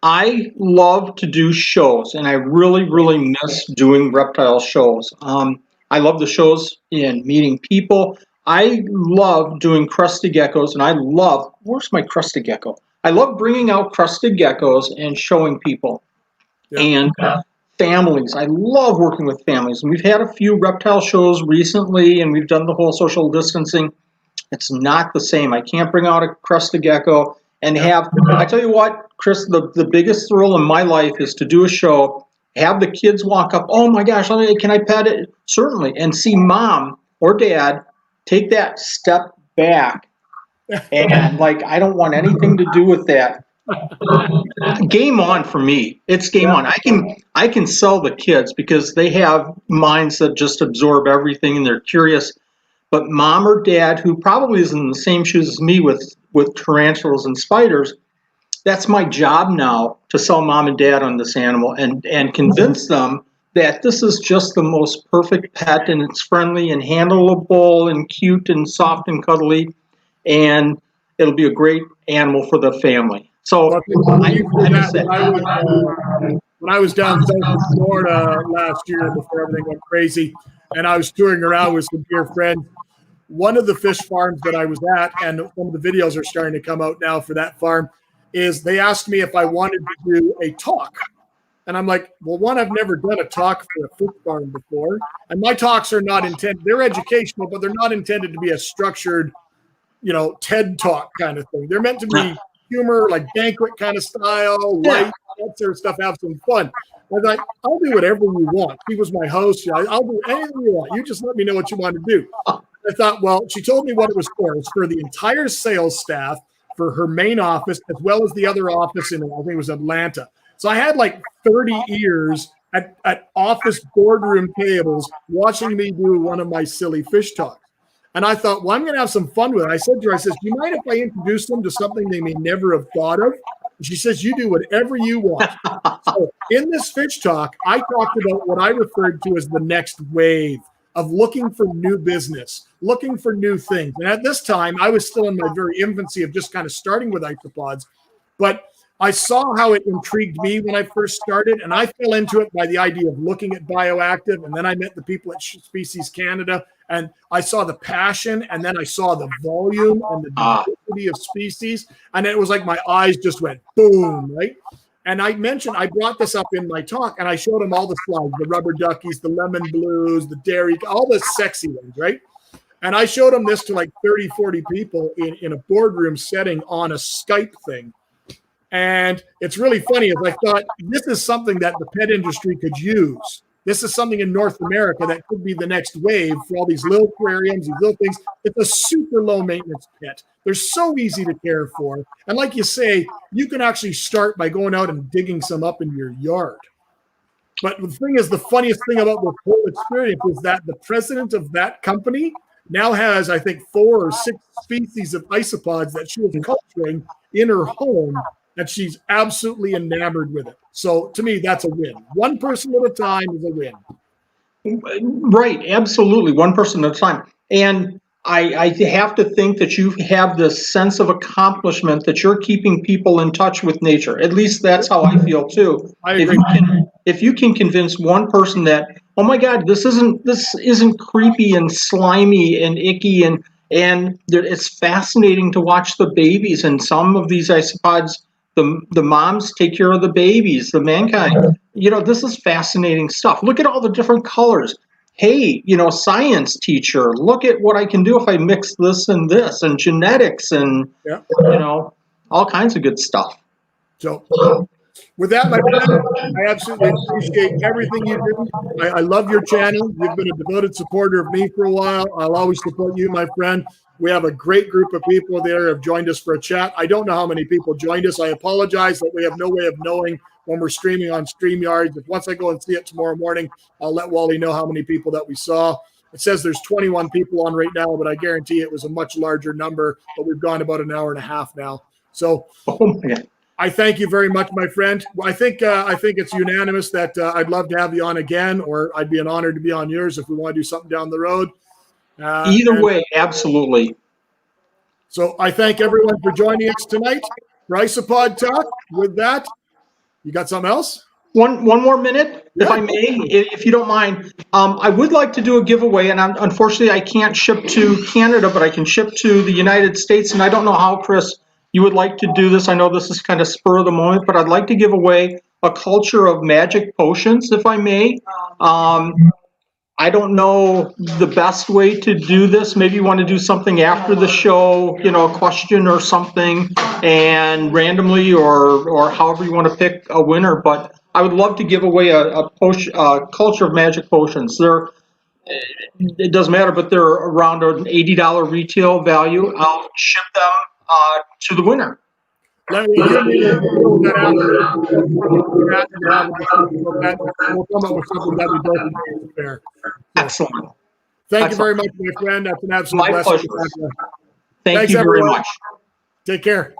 I love to do shows, and I really, really miss doing reptile shows. I love the shows and meeting people. I love doing crested geckos, and where's my crested gecko? I love bringing out crested geckos and showing people. Yep. And families. I love working with families. And we've had a few reptile shows recently, and we've done the whole social distancing. It's not the same. I can't bring out a crested gecko and I tell you what, Chris, the biggest thrill in my life is to do a show, have the kids walk up, oh my gosh, can I pet it? Certainly. And see mom or dad take that step back. And I don't want anything to do with that. Game on for me. It's game on. I can sell the kids because they have minds that just absorb everything and they're curious. But mom or dad, who probably is in the same shoes as me with tarantulas and spiders, that's my job now, to sell mom and dad on this animal and convince them that this is just the most perfect pet, and it's friendly and handleable and cute and soft and cuddly, and it'll be a great animal for the family. So when I was down south in Florida last year before everything went crazy, and I was touring around with some dear friends, one of the fish farms that I was at, and some of the videos are starting to come out now for that farm, is they asked me if I wanted to do a talk. And I'm like, well, one, I've never done a talk for a fish farm before. And my talks are not intended, they're educational, but they're not intended to be a structured, TED talk kind of thing. They're meant to be humor, like banquet kind of style, light, that sort of stuff, have some fun. I was like, I'll do whatever you want. She was my host. I'll do anything you want. You just let me know what you want to do. I thought, well, she told me what it was for. It was for the entire sales staff, for her main office, as well as the other office in, I think it was Atlanta. So I had 30 ears at office boardroom tables watching me do one of my silly fish talks. And I thought, well, I'm going to have some fun with it. I said to her, do you mind if I introduce them to something they may never have thought of? And she says, you do whatever you want. So in this fish talk, I talked about what I referred to as the next wave of looking for new business, looking for new things. And at this time, I was still in my very infancy of just kind of starting with isopods. But I saw how it intrigued me when I first started, and I fell into it by the idea of looking at bioactive. And then I met the people at Species Canada, and I saw the passion, and then I saw the volume and the diversity of species. And it was like my eyes just went boom, right? And I brought this up in my talk, and I showed them all the slides, the rubber duckies, the lemon blues, the dairy, all the sexy ones, right? And I showed them this to 30, 40 people in a boardroom setting on a Skype thing. And it's really funny, as I thought, this is something that the pet industry could use. This is something in North America that could be the next wave for all these little aquariums, these little things. It's a super low maintenance pet. They're so easy to care for. And like you say, you can actually start by going out and digging some up in your yard. But the thing is, the funniest thing about this whole experience is that the president of that company now has, I think, 4 or 6 species of isopods that she was culturing in her home, that she's absolutely enamored with it. So to me, that's a win. One person at a time is a win. Right, absolutely. One person at a time. And I have to think that you have this sense of accomplishment that you're keeping people in touch with nature. At least that's how I feel too. I agree. If you can convince one person that, oh my God, this isn't creepy and slimy and icky, and it's fascinating to watch the babies. And some of these isopods The moms take care of the babies, the mankind. This is fascinating stuff. Look at all the different colors. Hey, science teacher, look at what I can do if I mix this and this, and genetics, and Yeah. all kinds of good stuff. So with that, my friend, I absolutely appreciate everything you do. I love your channel. You've been a devoted supporter of me for a while. I'll always support you, my friend. We have a great group of people there who have joined us for a chat. I don't know how many people joined us. I apologize that we have no way of knowing when we're streaming on StreamYard. But once I go and see it tomorrow morning, I'll let Wally know how many people that we saw. It says there's 21 people on right now, but I guarantee it was a much larger number. But we've gone about an hour and a half now. So I thank you very much, my friend. I think it's unanimous that I'd love to have you on again, or I'd be an honor to be on yours if we want to do something down the road. Either way, absolutely. So I thank everyone for joining us tonight for Isopod Talk. With that, you got something else? One more minute, if I may, if you don't mind. I would like to do a giveaway, and unfortunately I can't ship to Canada, but I can ship to the United States, and I don't know how, Chris, you would like to do this. I know this is kind of spur of the moment, but I'd like to give away a culture of magic potions, if I may. I don't know the best way to do this. Maybe you want to do something after the show, a question or something, and randomly or however you want to pick a winner. But I would love to give away a culture of magic potions. It doesn't matter, but they're around an $80 retail value. I'll ship them to the winner. Let me fill that out. We'll come up with something that we both fair. Excellent. Thank you very much, my friend. That's an absolute My blessing. pleasure. Thank you very much. Take care.